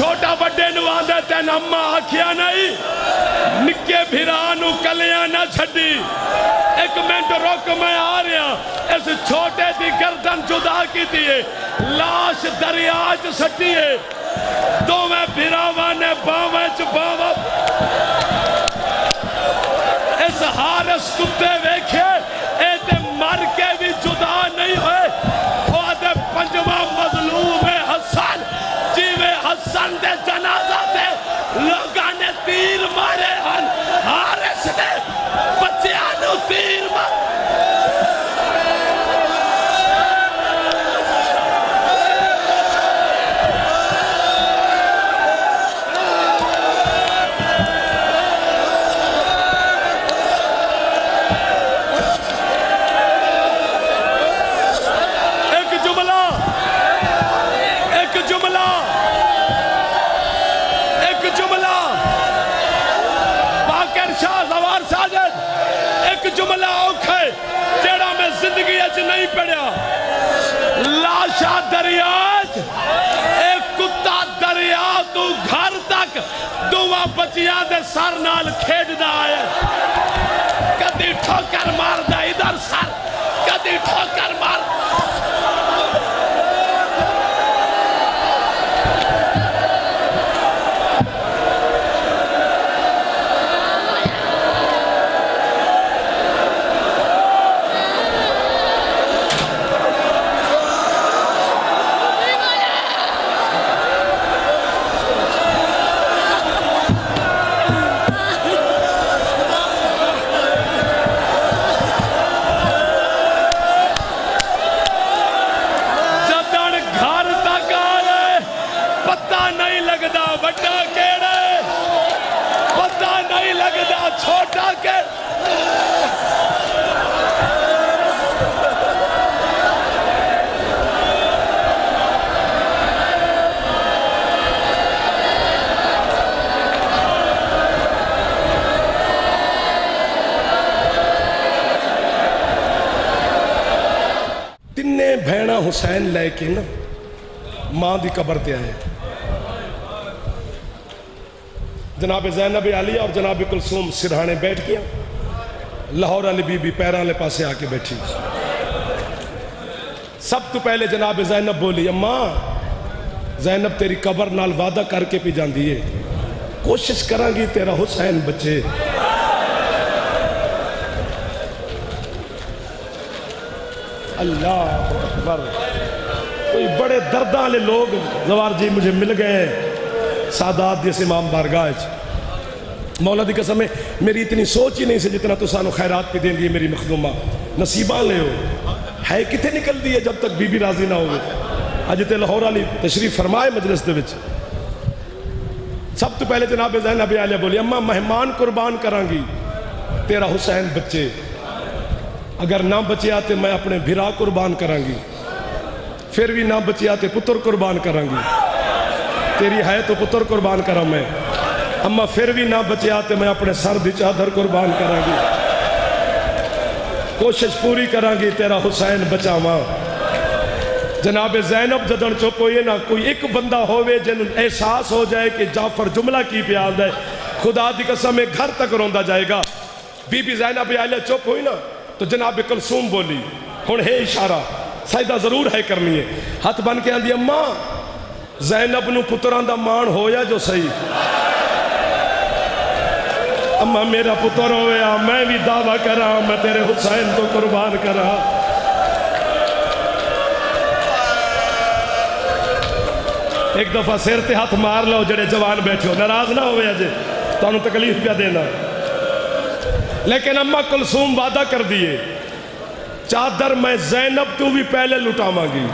छोटा बड़े नूं आंदा तेन अम्मा आखिया नहीं निक्के भिरा नूं कलियां ना छड्डी। एक मिनट रुक मैं आ रहा। इस छोटे दी गर्दन जुदा की लाश दरिया च सट्टी है। दोवें भिरावां ने बावां च बावा इस हारस कुत्ते वेखे ए ते मर के भी जुदा नहीं होए। ओदे पंजवा मजलूम है हसन जिवें हसन दे जनाजा ते लोगां ने तीर मारे हन हारिस ने बच्चियां नूं तीर मारे। जुमला औखा है जेड़ा मैं जिंदगी नहीं पढ़िया। लाशा दरिया एक कुत्ता दरिया तू घर तक दोवां बच्चियां दे सर नाल खेडदा है। कदी ठोकर मारदा इधर सर कदी ठोकर मार। छोटा के तिन्ने भैणा हुसैन लैके ना मां दी कबर ते आए। जनाब ज़ैनब आलिया और जनाब कुलसूम सिरहाने बैठ गया। लाहौर वाली बीबी पैरों वाले पासे आके बैठी। सब तो पहले जनाब ज़ैनब बोली अम्मा ज़ैनब तेरी कबर नाल वादा करके पी जाती है कोशिश करांगी तेरा हुसैन बचे। अल्लाह अकबर। कोई बड़े दर्द वाले लोग जवार जी मुझे मिल गए सादात जैसे इमाम बारगाह। मौला दी कसम मेरी इतनी सोच ही नहीं से जितना तो सानू खैरात पे देंदी है मेरी मखदूमा। नसीबा ले हो है कितने निकल दी है जब तक बीबी राजी ना हो। अज तो लाहौर वाली तशरीफ फरमाए मजलिस दे विच। सब तो पहले जनाब ज़ैनब आलिया बोली अम्मा मेहमान कुर्बान करांगी तेरा हुसैन बच्चे। अगर ना बचिया तो मैं अपने भिरा कुर्बान करांगी। फिर भी ना बचिया तो पुत्र कुर्बान करांगी। तेरी है तो पुत्र कुर्बान करा मैं। अम्मा फिर भी ना बचिया तो मैं अपने सर दी चादर कुर्बान करांगी। कोशिश पूरी करांगी तेरा हुसैन बचावा। जनाब ज़ैनब जदन चुप हुई ना कोई एक बंदा होवे जिन एहसास हो जाए कि जाफर जुमला की प्याल है खुदा दी कसम घर तक रोंदा जाएगा। बीबी ज़ैनब आलिया चुप हुई ना तो जनाब कुलसूम बोली हुण है इशारा सजदा जरूर है करनी है। हथ बन के आंदी अम्मा ज़ैनब नूं पुत्रां दा मान होया जो सही। अम्मा मेरा पुत्र होया मैं भी दावा करा मैं तेरे हुसैन तो कुर्बान करा। एक दफा सिर ते हाथ मार लो जेड़े जवान बैठे हो नाराज ना हो अजे तुहानू तकलीफ क्या देना। लेकिन अम्मा कुलसूम वादा कर दिए चादर मैं ज़ैनब तू भी पहले लुटावांगी।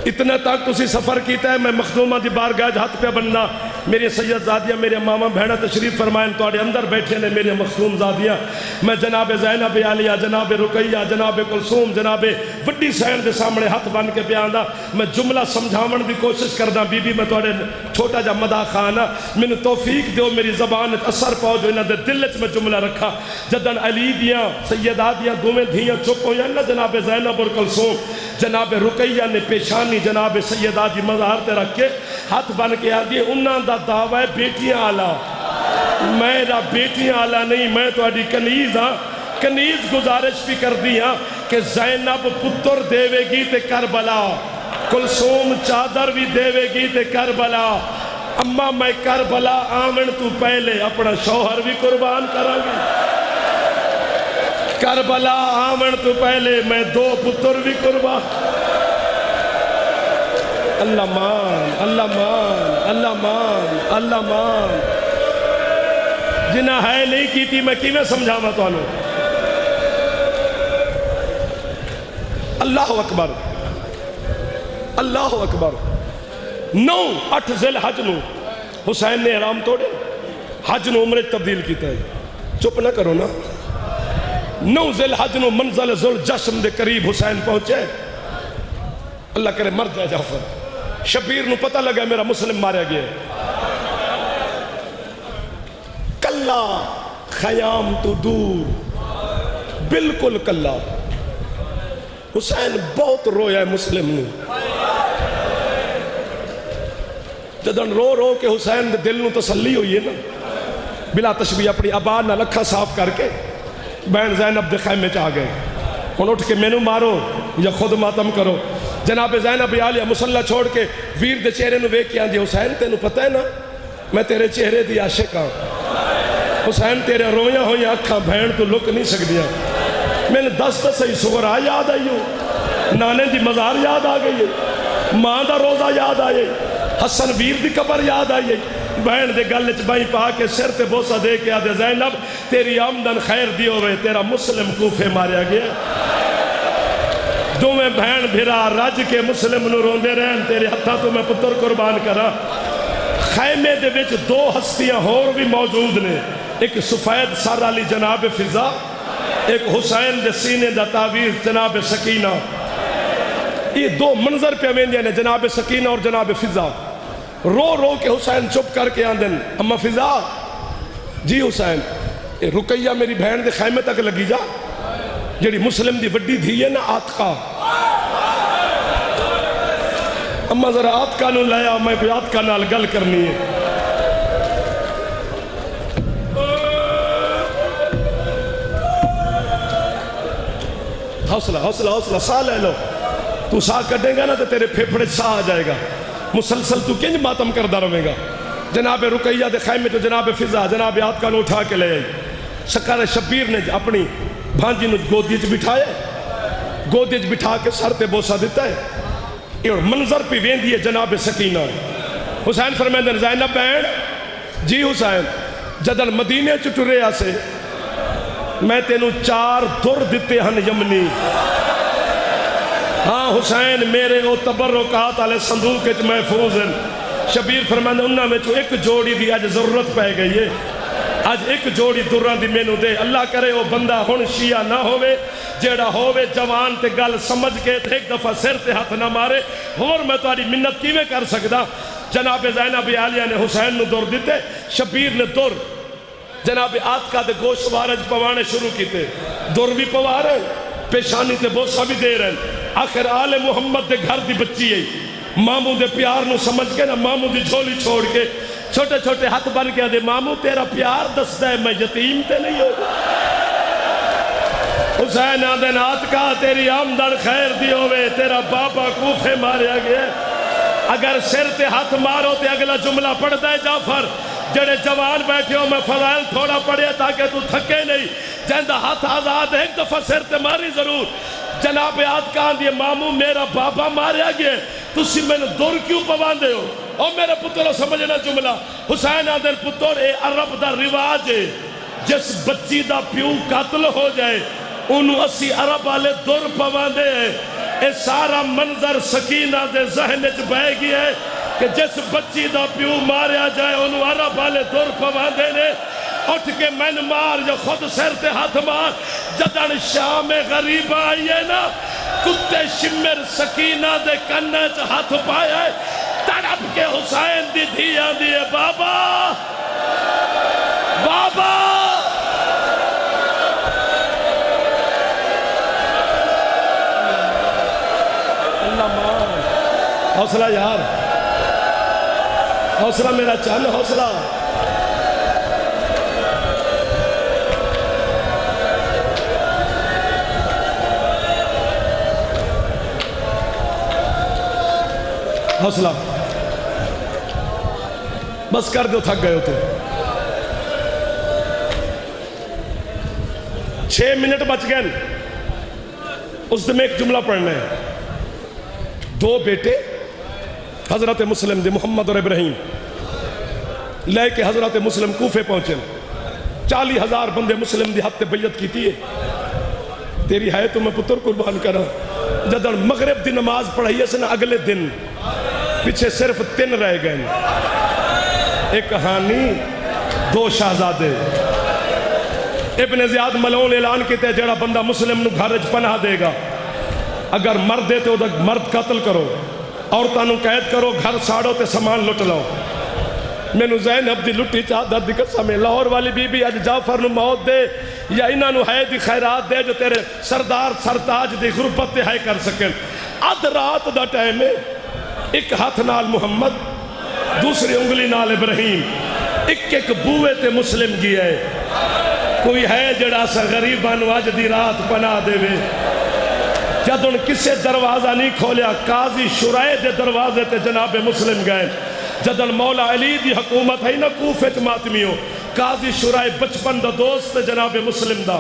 इतना तक तुसी सफर किया है मैं मखदूमा की बारगाह हाथ पे बनना मेरी सैयदजादियाँ मेरे मामा भैन तशरीफ फरमाएं तुहाडे अंदर बैठे ने मेरे मखदूम ज़ादियाँ। मैं जनाब ज़ैनब आलिया जनाब रुकैया जनाब कुलसूम जनाब वड्डी सैन के सामने हथ बन के पिया मैं जुमला समझावन की कोशिश करदा। बीबी मैं तुहाडे छोटा जा मदा खान हाँ मैनू तौफीक दो मेरी जबान असर पाओ जो इन्हों के दिल च मैं जुमला रखा। जदन अली दियाँ सैयदा दियाँ दोवें धियाँ चुप हो ना जनाब ज़ैनब और कुलसूम जनाब रुकैया ने पेशानी जनाब सैयदा की मज़ार ते रख के हथ बन के आती है उन्होंने का दावा है बेटियां आला, मेरा बेटियां आला नहीं, मैं थोड़ी कनीज हाँ। कनीज गुजारिश भी कर दी हाँ कि ज़ैनब पुत्र देवेगी ते करबला, कुलसूम चादर भी देवेगी ते करबला। अम्मा मैं करबला आवन तू पहले अपना शौहर भी कुर्बान करांगी, करबला आवन तू पहले मैं 2 पुत्र भी कुर्बान। अल्लाह मान, अल्लाह मान, अल्लाह मान, अल्लाह मान। जिन्हें है नहीं की थी मैं किवें समझावा तुहानू। अल्लाह अकबर, अल्लाह अकबर। 9-8 ज़िल हज नू हुसैन ने हराम तोड़े, हज नू उम्रे तब्दील किया है। चुप ना करो ना। 9 ज़िल हज नू मंज़िल ज़ुल जश्म के करीब हुसैन पहुंचे। अल्लाह करे मर जाए जाफर। शबीर नू पता लगा मेरा मुस्लिम मारा गया। कल्ला खयाम तो दूर, बिल्कुल कल्ला। हुसैन बहुत रोया मुस्लिम नू। जदन रो रो के हुसैन के दिल नू तसल्ली हुई है ना, बिला तशबी अपनी आबाद नाल अखा साफ करके बहन ज़ैनब दे खैमे च आ गए। हुण उठ के मैनू मारो या खुद मातम करो। जनाब ज़ैनब आलिया मुसल्ला छोड़ के वीर दे चेहरे नू वेख के आंदी, हुसैन तेनू पता है ना मैं तेरे चेहरे दी आशिक हाँ। हुसैन तेरे रोया हुई अखा भैन तू लुक नहीं सकदियां। मैंने दस तो सही सुगरा याद आई हो, नाने की मज़ार याद आ गई है, माँ का रोज़ा याद आए, हसन वीर की कबर याद आई है। बहन के गल च बाई पा के सिर ते बोसा दे के आदे ज़ैनब तेरी आमदन खैर दी होवे, तेरा मुस्लिम कूफे मारिया गया। दोवें बहन भिरा रज के मुस्लिम नू रोंदे रहन, तेरे हत्था तो मैं पुत्र कुर्बान करा। खैमे दे विच 2 हस्तियां होर भी मौजूद ने, एक सफेद सर वाली जनाब फिजा, एक हुसैन दे सीने दा तावीर जनाब सकीना। ये 2 मंजर पे वेंदियां ने, जनाब सकीना और जनाब फिजा। रो रो के हुसैन चुप करके आंदन, अम्मा फिजा जी हुसैन ये रुकैया मेरी बहन के खैमे तक लगी जा, जेड़ी मुस्लिम दी वड्डी धी है ना आतका। अम्मा जरा आतका नू लाया, मैं कोई आतका नाल गल करनी है। हौसला हौसला हौसला, साह ले लो। तू साह कटेगा ना तो तेरे फेफड़े साह आ जाएगा। मुसलसल तू किंज मातम करता रहेगा। जनाब रुकैया दे खैमे तो जनाब फिजा जनाब आतका नू उठा के ले आई। शक्कर शबीर ने अपनी भांजी नू गोदी च बिठाया, गोदी च बिठा के सर ते बोसा दिता है। ये मंजर पे वेंदी है जनाब सकीना। हुसैन फरमांदे ज़ैनब बहन जी हुसैन जदन मदीने च टुरे आसे मैं तेनू 4 दुर दिते हन यमनी। हाँ हुसैन मेरे वो तबर्रुकात वाले संदूक च महफूज हैं। शबीर फरमांदे उन्हां विचों एक जोड़ी की अज जरूरत पै गई है, अज एक जोड़ी दुरां दी मैनू दे। अल्लाह करे वो बंदा हुण शिया ना होवे, जेड़ा होवे जवान ते गल समझ के एक दफा सिर ते हथ ना मारे। होर मैं तुहाडी मिन्नत किवें कर सकदा। जनाब ज़ैनब आलिया ने हुसैन नू दुर दिते, शबीर ने दुर जनाब आतका दे गोशवार पवाने शुरू किए। दुर भी पवा रहे, पेशानी ते बोसा भी दे रहे। आखिर आले मुहम्मद दे घर दी बच्ची है, मामू दे प्यार नू समझ के ना मामू दी झोली छोड़ के छोटे छोटे हाथ बन के आदे मामू तेरा प्यार दसदा है, मैं यतीम ते नहीं हो। हुसैन आदे आतका तेरी आमदन खैर दी होवे, तेरा बाबा कूफे मारिया गया। अगर सिर ते हाथ मारो तो अगला जुमला पढ़ता है जाफर जेड़े जवान बैठे हो मैं फजाइल थोड़ा पढ़े ताकि तू थके नहीं। जिंदा हाथ आजाद एक दफा सिर ते मारी जरूर। जनाब आतका आंदी मामू मेरा बाबा मारिया गया, तुसी मैनू दुर क्यों पवांदे हो। और मेरे पुत्रों समझना जुमला। हुसैन आदर पुत्र ए अरब दा रिवाज है, जिस बच्ची दा प्यू कत्ल हो जाए उन्होंने असी अरब वाले दुर पवांदे है। ये सारा मंजर सकीना दे जहन च बह गया है कि जिस बच्ची दा प्यू मारिया जाए उन्होंने अरब वाले दुर पवांदे ने। उठ के मैन मार जो खुद सिर ते हाथ मार। जदन शाम गरीब आई है ना, कुत्ते शिमर सकीना दे कन्ने च हाथ पाया है। तड़प के हुसैन दी धी आंदी है बाबा बाबा। हौसला यार, हौसला मेरा चन, हौसला। हौसला, बस कर दो, थक गए हो तो। 6 मिनट बच गए। उस दिन एक जुमला पढ़ना है। 2 बेटे हजरत मुस्लिम दे, मोहम्मद और इब्राहिम, लेके हजरत मुस्लिम कूफे पहुंचे। 40,000 बंदे मुस्लिम दी हत्ते बैयत की थी। तेरी है तो मैं पुत्र कुर्बान करा। जदन मगरिब दी नमाज पढ़ाई है ना, अगले दिन पीछे सिर्फ 3 रह गए। एक कहानी, 2 शहजादे। इब्न ज़ियाद मलऊन ऐलान किया, जड़ा बंदा मुस्लिम नूं घर च पनाह देगा, अगर मर्द है तो मर्द कत्ल करो, औरतों कैद करो, घर साड़ो तो समान लुट लो। मैनू ज़ैनब दी लुटी चादर दी कसम है, लाहौर वाली बीबी अज जाफर नूं मौत दे या इन्हों है दी खैरात दे, जो तेरे सरदार सरताज दी गुरबत है कर सकें। अध रात का टाइम है, एक हाथ नाल मुहम्मद, दूसरी उंगली नाल इब्राहिम, एक बूए ते मुस्लिम गया है। कोई है जड़ा सा गरीबां नूं अज दी रात पनाह देवे। जद हुण किसे दरवाजा नहीं खोलिया, काजी शुराए दे दरवाजे ते जनाबे मुस्लिम गए। जदन मौला अली दी हुकूमत है ना कूफे च मातमियों, काजी शुराए बचपन दा दोस्त जनाबे मुस्लिम दा।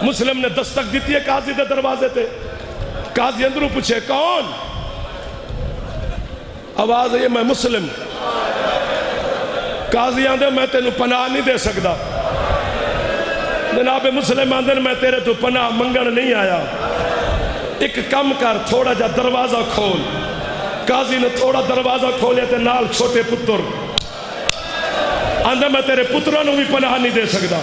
मुस्लिम ने दस्तक दी है काजी दे दरवाजे ते। काजी अंदरों पूछे कौन? आवाज है मैं मुस्लिम। काजी आंदे मैं तेन पनाह नहीं दे सकता। जनाबे मुस्लिम आंदे मैं तेरे तो पनाह मंगण नहीं आया, एक कम कर, थोड़ा जा दरवाजा खोल। काजी ने थोड़ा दरवाजा खोले तो नाल छोटे पुत्र आंदा मैं तेरे पुत्रों को भी पनाह नहीं दे सकता।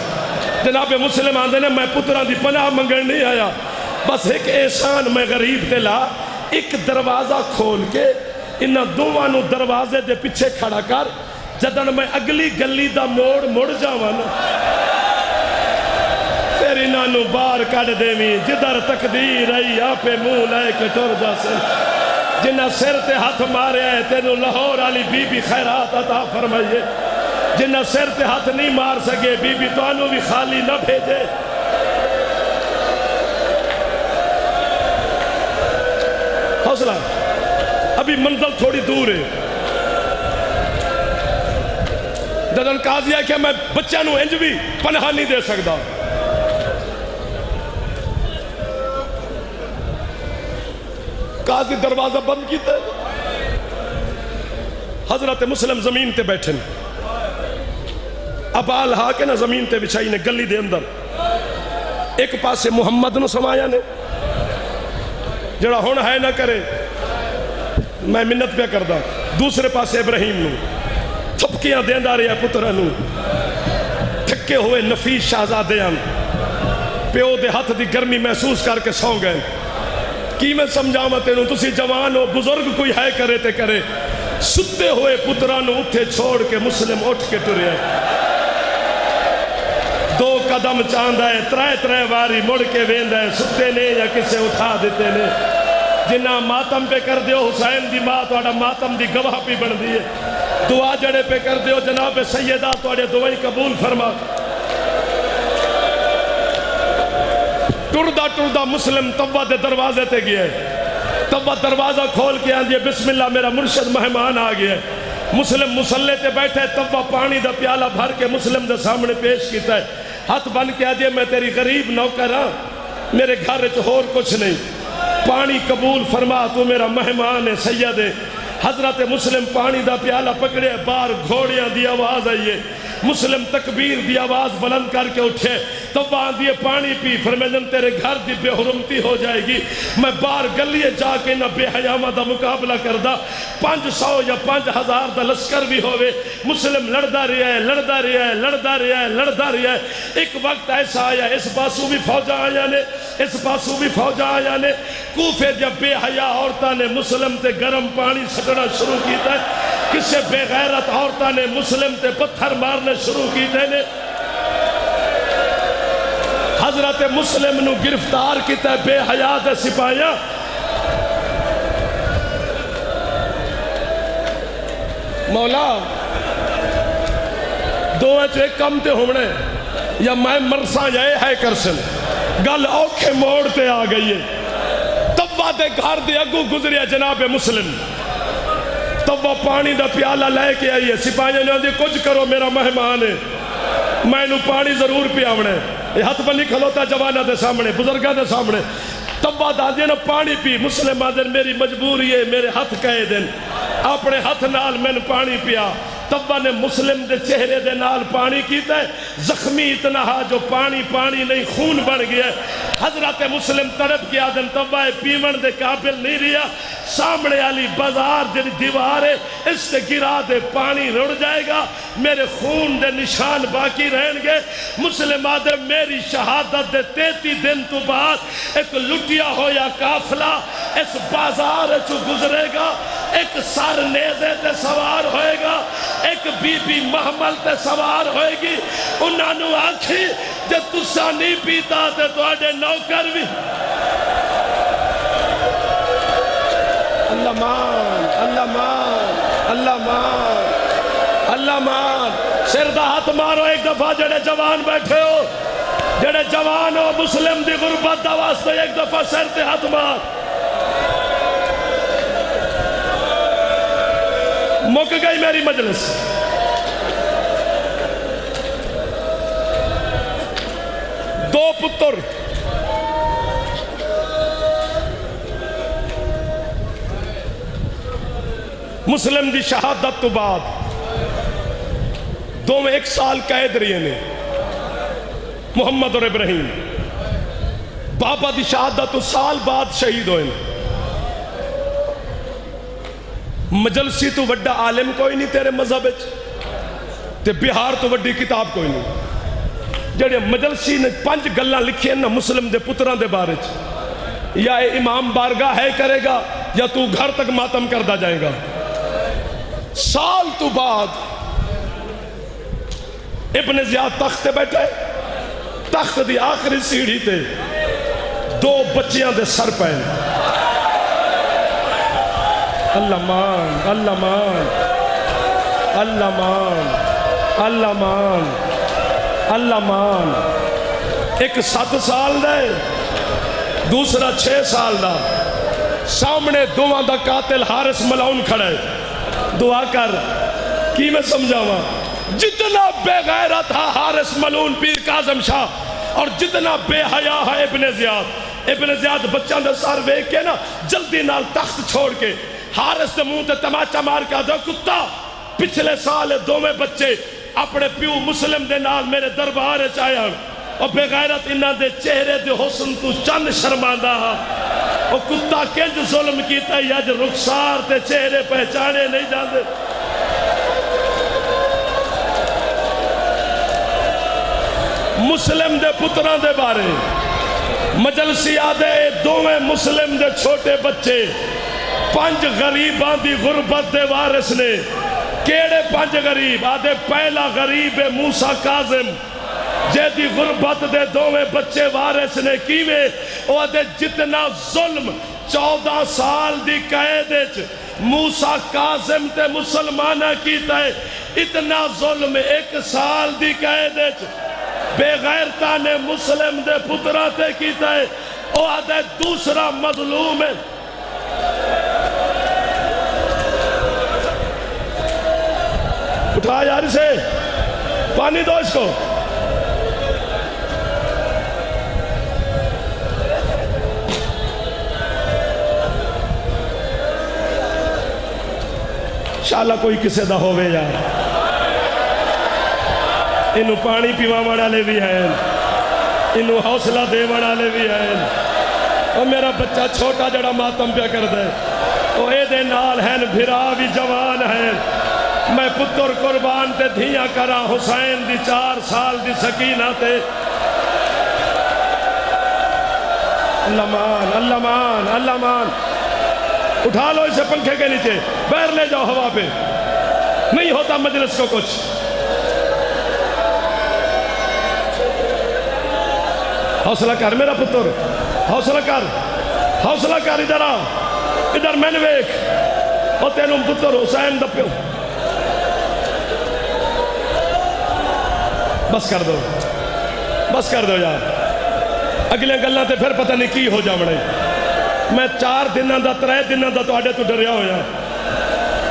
जनाबे मुस्लिम आंदे ने मैं पुत्रों की पनाह मंगण नहीं आया, बस एक एहसान मैं गरीब ते ला, एक दरवाजा खोल के इन्हों दोवां दरवाजे के पिछे खड़ा कर। जदन मैं अगली गली का मोड़ मुड़ जावा ना, फिर इन्हों बाहर कढ़ देवी। जिधर तकदीर आई आपे मुंह लैके टुर जासे। जिन्हें सिर ते हाथ मारे है तेन लाहौर वाली बीबी खैरात अता फरमाइए। जिन्हें सिर ते हाथ नहीं मार सके बीबी तुहानू भी खाली न भेजे। हौसला, अभी मंजिल थोड़ी दूर है। जदन काजी है कि मैं बच्चों इंज भी पनाह नहीं दे सकता। काजी दरवाजा बंद किया। हजरत मुस्लिम जमीन ते बैठे, अबाल हा के ना जमीन ते बिछाई ने गली दे अंदर। एक पासे मुहम्मद नूं समाया ने, जड़ा हुण है ना करे, मैं मिन्नत पे करदा। दूसरे पासे इब्राहिम नूं थपकियां देंदा रहा पुत्रा नूं। थके हुए नफीस शहजादे प्यो दे हथ की गर्मी महसूस करके सौ गए। की मैं समझावा तेनू, तुसी जवान हो, बुजुर्ग कोई है करे ते करे। सुते हुए पुत्रा नूं उत्थे छोड़ के मुस्लिम उठ के टुरिया। 2 कदम चांदा है, 3 बारी मुड़ के वेंदा है, सुते ने या किसे उठा देते ने। जिन्ना मातम पे कर दियो हुसैन दी मां तुहाडा मातम दी गवाह भी बनदी है। दुआ जड़े पे कर दियो जनाब सैयदा तुहाडे दुआई कबूल फरमा। टुरदा टुरदा मुस्लिम तव्वा दे दरवाजे ते गया। तव्वा दरवाजा खोल के आंदी बिस्मिल्लाह मेरा मुर्शद मेहमान आ गया। मुस्लिम मुसल्ले ते बैठे, तव्वा पानी दा प्याला भर के मुस्लिम दे सामने पेश किया है। हाथ बन के आजे मैं तेरी गरीब नौकर हाँ, मेरे घर च होर कुछ नहीं, पानी कबूल फरमा, तू मेरा मेहमान है सैयद है। हजरत मुस्लिम पानी दा प्याला पकड़े, बाहर घोड़ियां दी आवाज आई है। मुस्लिम तकबीर दी आवाज बुलंद करके उठे। तब आंदी पानी पी, फरमाया तेरे घर की बेहुरमती हो जाएगी। मैं बाहर गलिए जाके ना बेहयामा का मुकाबला करदा। 500 या 5000 का लश्कर भी होवे, मुस्लिम लड़दा रहा है, लड़दा रहा है, लड़दा रहा है, लड़दा रहा है। एक वक्त ऐसा आया, इस पासों भी फौजा आया ने, इस पासों भी फौजा आया ने। कूफे जब बेहया औरतां ने मुस्लिम ते गर्म पानी सटना शुरू किया, किसी बेगैरत औरतां ने मुस्लिम ते पत्थर मारने शुरू किए ने। हजरत मुस्लिम नूं गिरफ्तार किया बेहया दे सिपाहियां। मौला दो एक कम ते होने या मैं मरसा या है करसन गल औखे मोड़ ते आ गई है। तब्बा दे घर दे अगू गुजरिया जनाब मुस्लिम, तब्बा पानी दा प्याला लेके आई है। सिपाही ने आंदी कुछ करो मेरा मेहमान है, मैनू पानी जरूर पियावना है। हथ बनी खलोता जवाना दे सामने, बुजुर्गों के सामने। तब्बा दादी ने पानी पी। मुस्लिम आदे मेरी मजबूरी है, मेरे हथ कहे दिन अपने हथ नाल मैंने पानी पिया। तब्बा ने मुस्लिम के चेहरे दे नाल पानी कीता है। जख्मी इतना हा जो पानी पानी नहीं खून बन गया। हजरत मुस्लिम तड़प के आदम तब्बा पीवन दे काबिल नहीं रहा। सामने वाली बाजार जी दीवार है इससे गिरा दे पानी रुड़ जाएगा, मेरे खून दे निशान बाकी रहेंगे। मुस्लिम आदम मेरी शहादत दे 33 दिन तो बाद एक लुटिया होया काफला इस बाजार चो गुजरेगा। एक सर नेज़े ते सवार होएगा, एक बीबी महमल ते सवार होएगी। उन्होंने आखी जे तुसा नहीं पीता ते तुहाडे नौकर भी। अल्लाह मान, अल्लाह मान, अल्लाह मान, अल्लाह मान। सिर दा हाथ मारो एक दफा जेड़े जवान बैठे हो, जेड़े जवान हो मुस्लिम दी गुरबत दा वास्ते एक दफा सिर ते हाथ मार। मुक गई मेरी मजलिस। दो पुत्र मुस्लिम की शहादत तो बाद दोवें 1 साल कैद रहे ने, मुहम्मद और इब्राहिम। बाबा की शहादत तो साल बाद शहीद होए। मजलसी तो वड्डा आलिम कोई नहीं तेरे मजहब ते बिहार तो वड्डी किताब कोई नहीं। जेड़े मजलसी ने 5 गल्लां लिखियां ना मुस्लिम दे पुत्रां दे बारे च, या इमाम बारगाह है करेगा या तू घर तक मातम करता जाएगा। साल तो बाद इब्न ज़ियाद तख्त ते बैठे, तख्त दी आखिरी सीढ़ी ते 2 बच्चियां दे सर पे। अल्लाह मान, अल्लाह मान, अल्लाह मान, अल्लाह मान, अल्लाह मान। एक 7 साल दा दूसरा 6 साल दा। सामने दोवां दा कातिल हारिस मलाउन खड़ा है। दुआ कर की मैं समझावा। जितना बेगैरत था हारिस मलून पीर काज़म शाह और जितना बेहया है इब्न ज़ियाद। इब्न ज़ियाद बच्चा दे सर वेख के ना जल्दी नाल तख्त छोड़ के हारिस के मुंह ते तमाचा मार के आदा कुत्ता। पिछले साल दोवें बच्चे अपने प्यू मुस्लिम दे नाल मेरे दरबार च आए और बेगैरत इन्हां दे चेहरे दे हुस्न तू चंद शर्मांदा हा। और कुत्ता किंज जुल्म कीता अज रुखसार ते चेहरे पहचाने नहीं जाते। मुस्लिम दे पुत्रां दे बारे मजलसी आदे दोवें मुस्लिम दे छोटे बच्चे 5 गरीबां दी गुरबत दे वारिस ने। केड़े 5 गरीब आदे? पहला गरीब है मूसा काजिम जेदी गुरबत दे दोवें बच्चे वारिस ने। किवें? ओ आदे जितना जुल्म 14 साल दी कैद मूसा काजिम ते मुसलमाना कीता है, इतना जुल्म 1 साल दी कैद बेगैरता ने मुस्लिम दे पुत्रा ते कीता है। ओ आदे दूसरा मजलूम है। उठा यार इसे, पानी दो इसको। शाला कोई किसे दा होवे यार। इनू पानी पीवाण वाले भी हैं, इनू हौसला देवन वाले भी हैं। और मेरा बच्चा छोटा जड़ा मातम प्या कर दे वो ए नाल हैं, भिरा भी जवान है। मैं पुत्र कुर्बान ते धिया करा हुसैन दी 4 साल दी सकीना ते। अल्लाह मान, अल्लाह मान, अल्लाह मान। उठा लो इसे पंखे के नीचे, बाहर ले जाओ हवा पे, नहीं होता मजलिस को कुछ। हौसला कर मेरा पुत्र, हौसला कर, हौसला कर। इधर आ, इधर मैंने वेख और तेनों पुत्र हुसैन दा प्यो बस कर दो, बस कर दो यार। अगले गल्लां ते फिर पता नहीं की हो जावणे। मैं 4 दिनों का 3 दिनों का तुहाडे तो डरिया होया,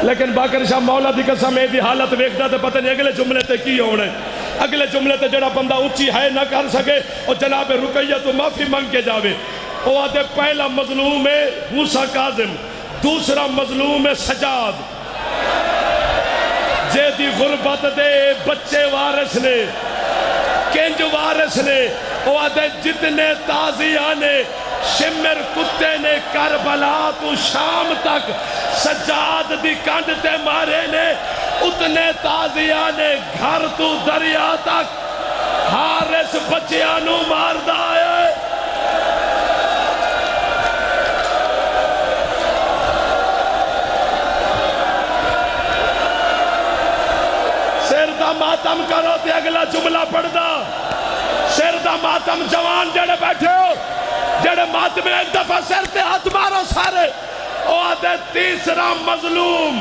लेकिन बाकर शाह मौला की कसम यदी हालत वेखदा तो पता नहीं अगले जुमले ते की होना। अगले जुमले ते जड़ा बंदा उच्ची है ना कर सके और जनाब रुकैया तो माफी मंग के जावे। वो आते पहला मजलूम है मूसा काजिम, दूसरा मजलूम है सजाद जेदी गुरबत दे बच्चे वारिस ने, किंज वारिस ने। वो आते जितने ताजिया ने शिमर कुत्ते ने करबला तू शाम तक सजाद दी कंध ते मारे ने, उतने ताजिया ने घर तू दरिया तक हारिस बच्चियां नू मारदा है। सिर दा मातम करो ते अगला जुमला पढ़दा। सिर दा मातम जवान जेड़े बैठे हो, जेड़े मातम एक दफा सिर ते हाथ मारो सारे। ओ आदे तीसरा मजलूम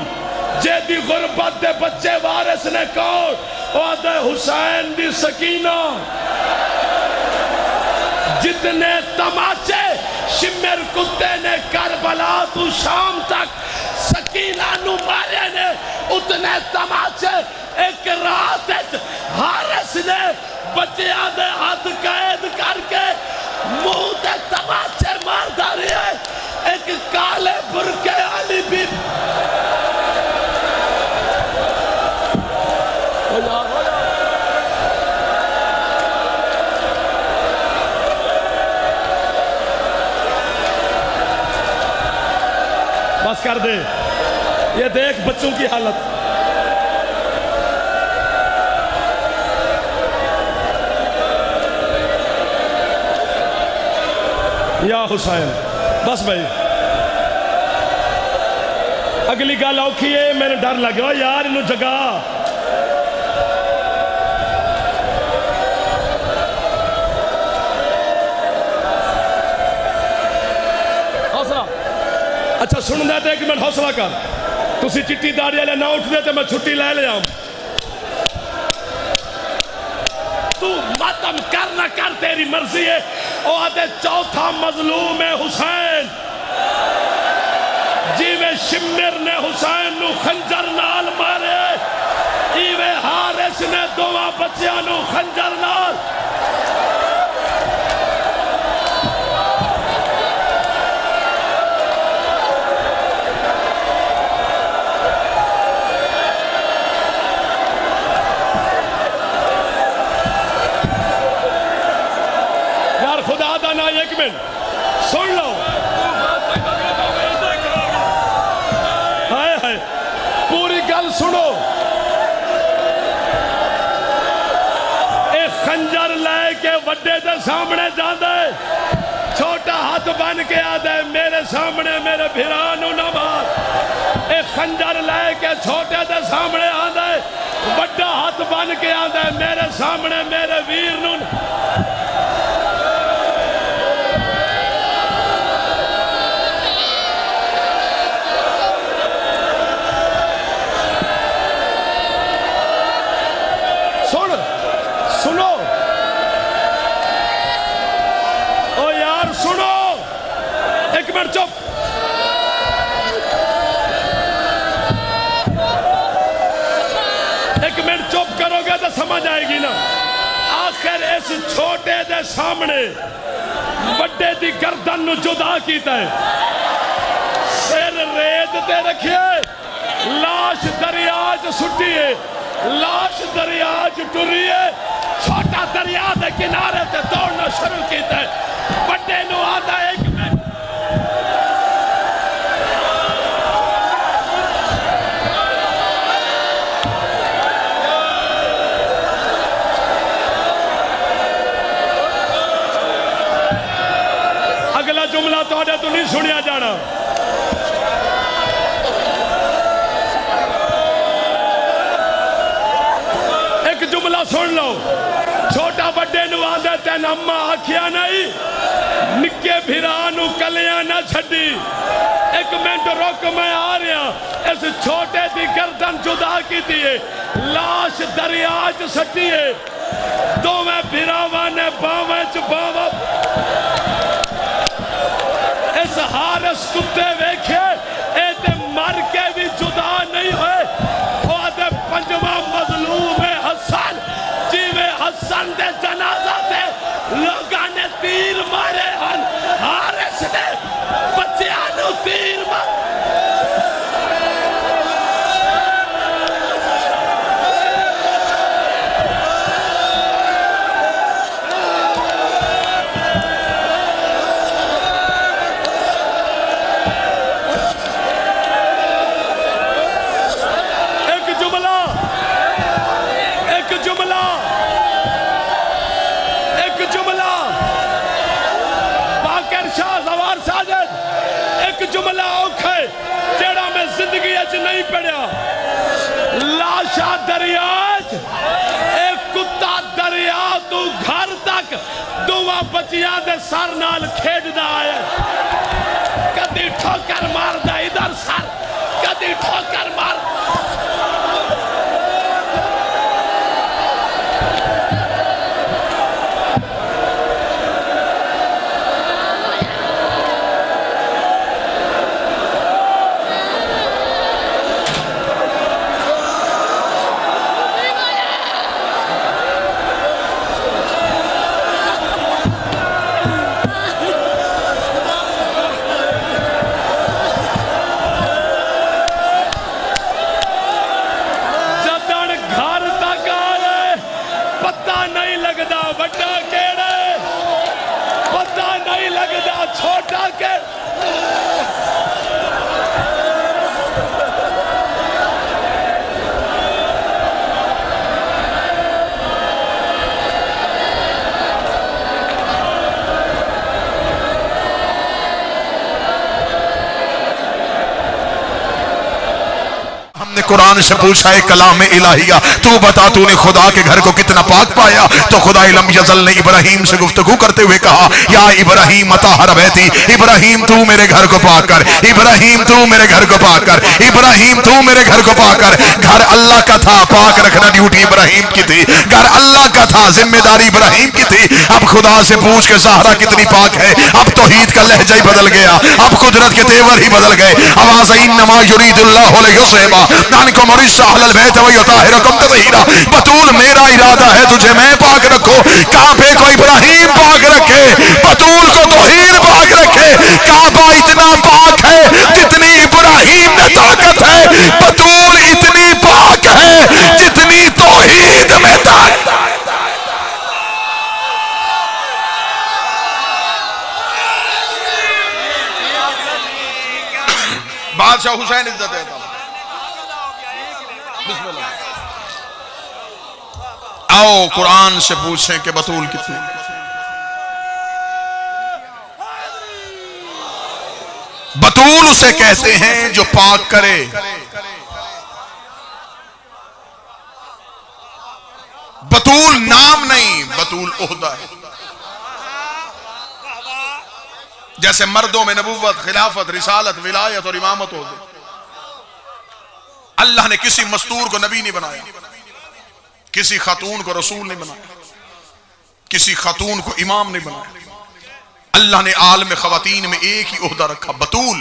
जेदी गुरबत दे बच्चे वारिस ने कौन? ओ आदे हुसैन दी सकीना। जितने तमाचे शिमर कुत्ते ने करबला तू शाम तक सकीना नू मारे ने, उतने तमाचे एक रात हारिस ने बच्चियां दे हाथ कैद करके मुंह ते तमाचे मारदा रहा। एक काले बुरके वाली भी बस कर दे। ये देख बच्चों की हालत। या हुसैन बस भाई, अगली गल औखी है। मैंने डर लगे यार इनू जगा। हौसला अच्छा सुनदा तो 1 मिनट हौसला कर। तुसी चिट्टी दाड़ी वाले ना उठदे तो मैं छुट्टी ले लिया। तू मातम कर ना कर, तेरी मर्जी है। ओ आदे चौथा मजलूम है हुसैन। जिवे शिमर ने हुसैन नू खंजर नाल मारे, इवे हारिस ने दोवां बच्चियां नू खंजर नाल। ना 1 मिनट सुन लो। हाय हाय पूरी गल सुनो। एक खंजर लेके वड्डे दे सामने जांदा है, छोटा हाथ बन के आदा है मेरे सामने मेरे भिरा नू ना मार। एक खंजर लेके छोटे दे सामने आदा है, वड्डा हाथ बन के आदा है मेरे सामने मेरे वीर नू। सुनो ओ यार सुनो, 1 मिनट चुप। एक मिनट चुप करोगे तो समझ आएगी ना। आखिर इस छोटे दे सामने बड़े दी गर्दन नू जुदा कीता है, सिर रेत ते रखे, लाश दरिया च सुट्टी है, लाश दरिया च टुरी है। छोटा दरिया के किनारे ते दौड़ना शुरू किया। बड़े नू आदा 1 मिनट अगला जुमला तुहाडे तो नहीं सुनिया जाना। एक जुमला सुन लो। छोटा बड़े नूं आंदा तेन अम्मा आखिया नहीं निक्के भिरा नूं कलियां ना छड्डी। एक मिनट रुक मैं आ रहा। इस छोटे दी गर्दन जुदा की लाश दरिया च सट्टी है। दोवें भिरावां ने बावां च बावा इस हारस कुत्ते वेखे ए ते मर के भी जुदा नहीं होए। ओदे पंजवा मजलूम है हसन जिवें हसन दे जनाजा ते लोगां ने तीर मारे हन। हारस ने बच्चियां नूं तीर मारे। जुमला औखा जेड़ा मैं जिंदगी नहीं पढ़िया। लाशा दरिया एक कुत्ता दरिया तू घर तक दोवां बच्चियां दे सर नाल खेडदा है। कदी ठोकर मारदा इधर सर कदी ठोकर मार। छोटा के कुरान से पूछा है कलाम इलाहिया तू बता तूने खुदा के घर को कितना पाक पाया। तो खुदा लम यज़ल ने इब्राहिम से गुफ्तगू करते हुए कहा या इब्राहिम अताहर बैती। इब्राहिम तू मेरे घर को पाक कर। इब्राहिम तू मेरे घर को पाक कर। इब्राहिम तू मेरे घर को पाक कर। घर अल्लाह का था पाक रखना ड्यूटी इब्राहिम की थी। घर अल्लाह का था जिम्मेदारी इब्राहिम की थी। अब खुदा से पूछ के ज़हरा कितनी पाक है। अब तौहीद का लहजा ही बदल गया। अब कुदरत के तेवर ही बदल गए। आवाज़ इन्नमा युरीदुल्लाहु लियुज़हिबा अन्कुम रिज्सा अहलल बैत व युताहिरकुम तत्हीरा। बतूल मेरा इरादा है तुझे मैं पाक रखो। काबे को इब्राहिम पाक रखे। बतूल को तौहीद पाक रखे। काबा इतना पाक है जितनी इब्राहिम में ताकत है। बतूल इतनी पाक है जितनी तौहीद में ताकत है। बादशाह हुसैन इज्जत देता। आओ कुरान से पूछें कि बतूल कितनी। बतूल उसे कहते हैं जो पाक करे। बतूल नाम नहीं बतूल ओहदा है। जैसे मर्दों में नबुव्वत खिलाफत रिसालत विलायत और इमामत होते। अल्लाह ने किसी मस्तूर को नबी नहीं बनाया। किसी खातून को रसूल नहीं बनाया। किसी खातून को इमाम नहीं बनाया। अल्लाह ने आलम खवातीन में एक ही ओहदा रखा बतूल।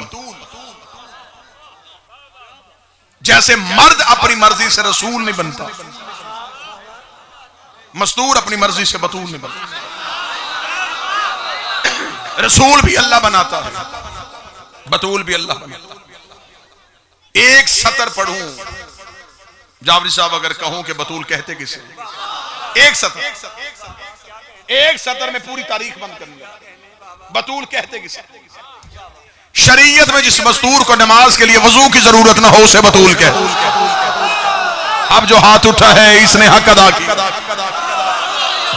जैसे मर्द अपनी मर्जी से रसूल नहीं बनता मस्तूर अपनी मर्जी से बतूल नहीं बनता। रसूल भी अल्लाह बनाता है बतूल भी अल्लाह बनाता है। एक सतर पढ़ूं जावरी साहब अगर कहूं कि बतूल कहते किसे। एक सतर में पूरी तारीख बंद करनी। बतूल कहते किसे। शरीयत में जिस मस्तूर को नमाज के लिए वजू की जरूरत ना हो उसे बतूल कहते। अब जो हाथ उठा है इसने हक अदा किया।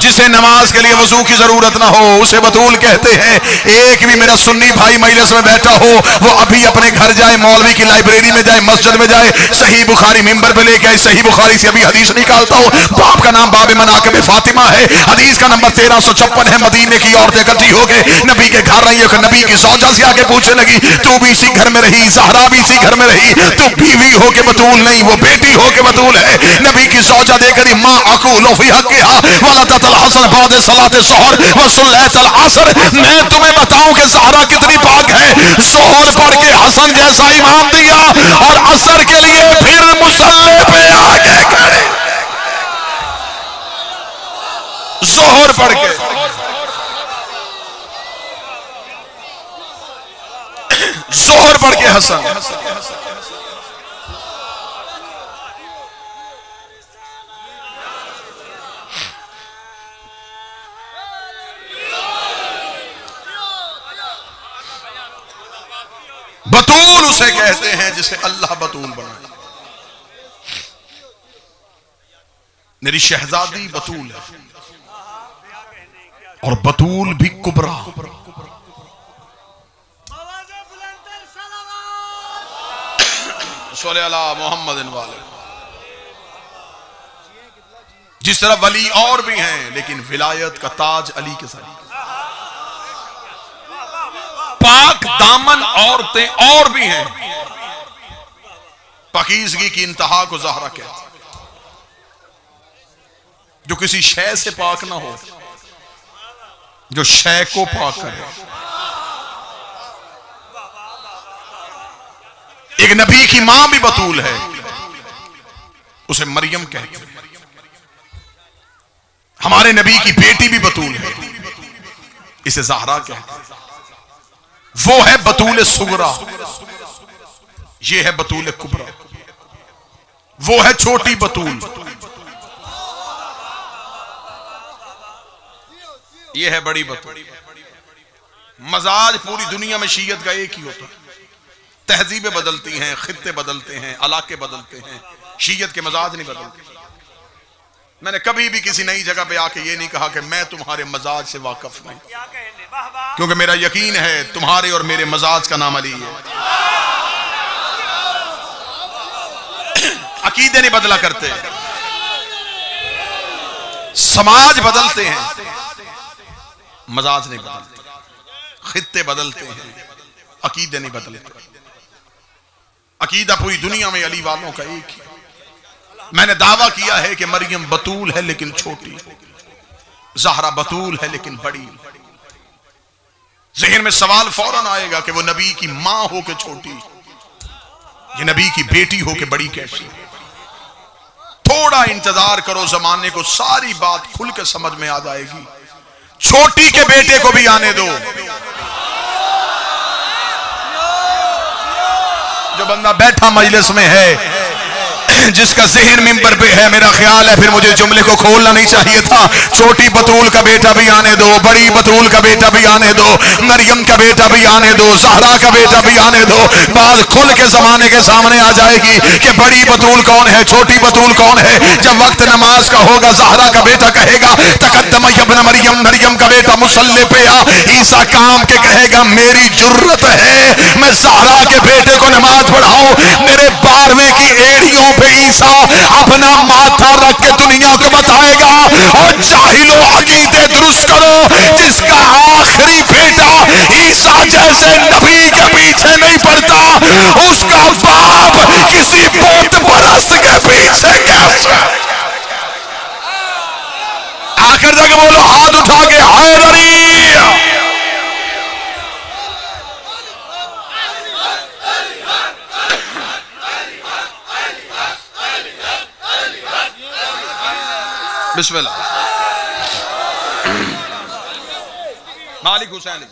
जिसे नमाज के लिए वजू की जरूरत ना हो उसे बतूल कहते हैं। एक भी मेरा सुन्नी भाई मजलिस में बैठा हो वो अभी अपने घर जाए, मौलवी की लाइब्रेरी में जाए, मस्जिद में जाए, सही बुखारी मिंबर पे लेके आए, सही बुखारी से अभी हदीस निकालता हो। बाप का नाम बाब मनाकिब फातिमा है, हदीस का नंबर 1356 है। मदीने की औरतें इकट्ठी हो गए नबी के घर रही है, नबी की सौजा से आके पूछने लगी तू भी इसी घर में रही, ज़हरा भी इसी घर में रही, तू बीवी हो के बतूल नहीं वो बेटी हो के बतूल है। नबी की सौजा देकर माँ अकूल फी हक़्क़िहा वलदतल हसन बाद सलात ज़ोहर व सुल्लतल असर। मैं तुम्हें बताऊं कि ज़हरा कितनी पाक है। ज़ोहर पढ़ के हसन जैसा इमाम दिया और असर के लिए फिर मुसल्ले पे आगे खड़े। ज़ोहर पढ़ के ज़ोहर पढ़ के हसन। बतूल उसे कहते हैं जिसे अल्लाह बतूल बनाए। मेरी शहजादी बतूल है और बतूल भी कुबरा। मोहम्मद वाले जिस तरह वली और भी हैं लेकिन विलायत का ताज अली के साथ। पाक दामन औरतें और भी हैं, पाकीज़गी की इंतहा को ज़हरा कहते हैं। जो किसी शय से पाक ना हो, जो शय को पाक करे। एक नबी की मां भी बतूल है, उसे मरियम कहते हैं। हमारे नबी की बेटी भी बतूल है, इसे ज़हरा कहते हैं। वो है बतूल सुगरा, ये है बतूल कुबरा। वो है छोटी बतूल, ये है बड़ी बतूल। मजाज पूरी दुनिया में शीयत का एक ही होता है। तहजीबें बदलती हैं, खित्ते बदलते हैं, इलाके बदलते हैं, शीयत के मजाज नहीं बदलते। मैंने कभी भी किसी नई जगह पे आके ये नहीं कहा कि मैं तुम्हारे मजाज से वाकिफ नहीं, क्योंकि मेरा यकीन है तुम्हारे और मेरे मजाज का नाम अली है। अकीदे नहीं बदला करते, समाज बदलते हैं, मजाज नहीं बदलते। खित्ते बदलते हैं, अकीदे नहीं बदलते। अकीदा पूरी दुनिया में अली वालों का एक ही। मैंने दावा किया है कि मरियम बतूल है लेकिन छोटी, ज़हरा बतूल है लेकिन बड़ी। ज़हन में सवाल फौरन आएगा कि वो नबी की मां हो के छोटी, ये नबी की बेटी हो के बड़ी कैसी। थोड़ा इंतजार करो जमाने को, सारी बात खुल के समझ में आ जाएगी। छोटी के बेटे को भी आने दो। जो बंदा बैठा मजलिस में है, जिसका ज़हन मिंबर पे है, मेरा ख्याल है फिर मुझे जुमले को खोलना नहीं चाहिए था। छोटी बतूल का बेटा भी आने दो, बड़ी बतूल का बेटा भी आने दो, मरियम का बेटा भी आने दो, ज़हरा का बेटा भी आने दो। बात खुल के जमाने के सामने आ जाएगी कि बड़ी बतूल कौन है, छोटी बतूल कौन है। जब वक्त नमाज का होगा, ज़हरा का बेटा कहेगा तकद्दम इब्न मरियम, मरियम का बेटा मुसल्ले पे आ। ईसा काम के कहेगा मेरी जुर्रत है मैं ज़हरा के बेटे को नमाज पढ़ाऊं। मेरे 12वें की एड़ियों पे ईसा अपना माथा रख के दुनिया को बताएगा, और जाहिलो अकीदे दुरुस्त करो, जिसका आखिरी बेटा ईसा जैसे नबी के पीछे नहीं पड़ता, उसका बाप किसी बोत परस्त के पीछे कैसे। आखिर तक बोलो हाथ उठा के हैदरी। बिस्मिल्लाह। मालिक हुसैन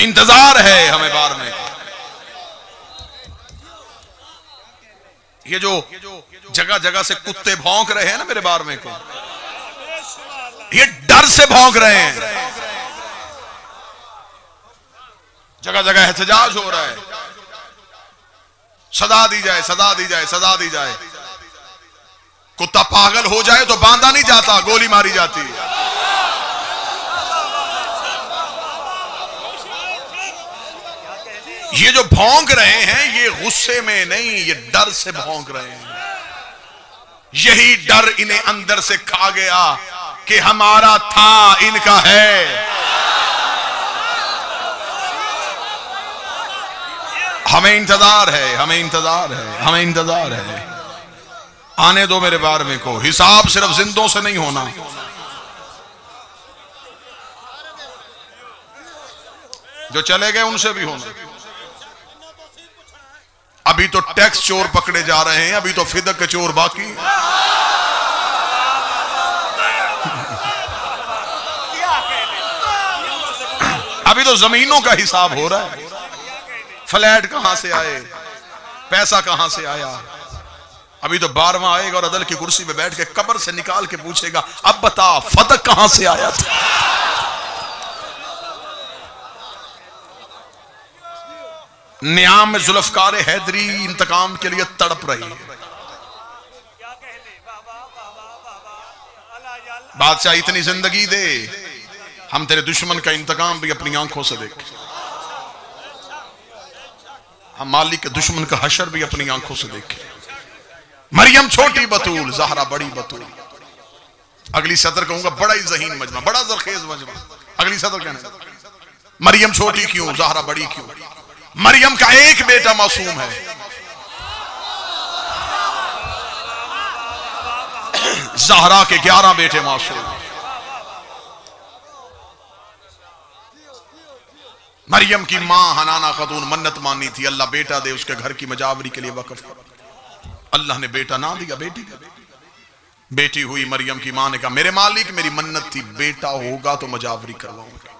इंतजार है हमें बार में। ये जो जगह जगह से कुत्ते भौंक रहे हैं ना मेरे बार में को, ये डर से भौंक रहे हैं। जगह जगह एहतजाज हो रहा है। सदा दी जाए, सदा दी जाए, सदा दी जाए। कुत्ता पागल हो जाए तो बांधा नहीं जाता, गोली मारी जाती है। ये जो भौंक रहे हैं ये गुस्से में नहीं, ये डर से भौंक रहे हैं। यही डर इन्हें अंदर से खा गया कि हमारा था, इनका है। हमें इंतजार है, हमें इंतजार है, हमें इंतजार है। आने दो मेरे बारहवें को। हिसाब सिर्फ जिंदों से नहीं होना, जो चले गए उनसे भी होना। अभी तो टैक्स चोर पकड़े जा रहे हैं, अभी तो फिदक के चोर बाकी। अभी तो जमीनों का हिसाब हो रहा है। फ्लैट कहां से आए, पैसा कहां से आया। अभी तो 12वां आएगा और अदल की कुर्सी पे बैठ के कब्र से निकाल के पूछेगा, अब बता फदक कहां से आया था। नियाम जुल्फकार हैदरी इंतकाम के लिए तड़प रही है। बादशाह इतनी जिंदगी दे, हम तेरे दुश्मन का इंतकाम भी अपनी आंखों से देखें। हम मालिक के दुश्मन का हशर भी अपनी आंखों से देखें। मरियम छोटी बतूल, ज़हरा बड़ी बतूल। अगली सदर कहूंगा बड़ा ही ज़हीन मजमा, बड़ा जरखेज मजमा। अगली सदर कहना मरियम छोटी क्यों, ज़हरा बड़ी क्यों। मरियम का एक बेटा मासूम है, ज़हरा के 11 बेटे मासूम। मरियम की मां हनाना खातून मन्नत मानी थी, अल्लाह बेटा दे, उसके घर की मजावरी के लिए वक़्फ। अल्लाह ने बेटा ना दिया, बेटी हुई। मरियम की मां ने कहा मेरे मालिक मेरी मन्नत थी, बेटा होगा तो मजावरी करवाऊंगा।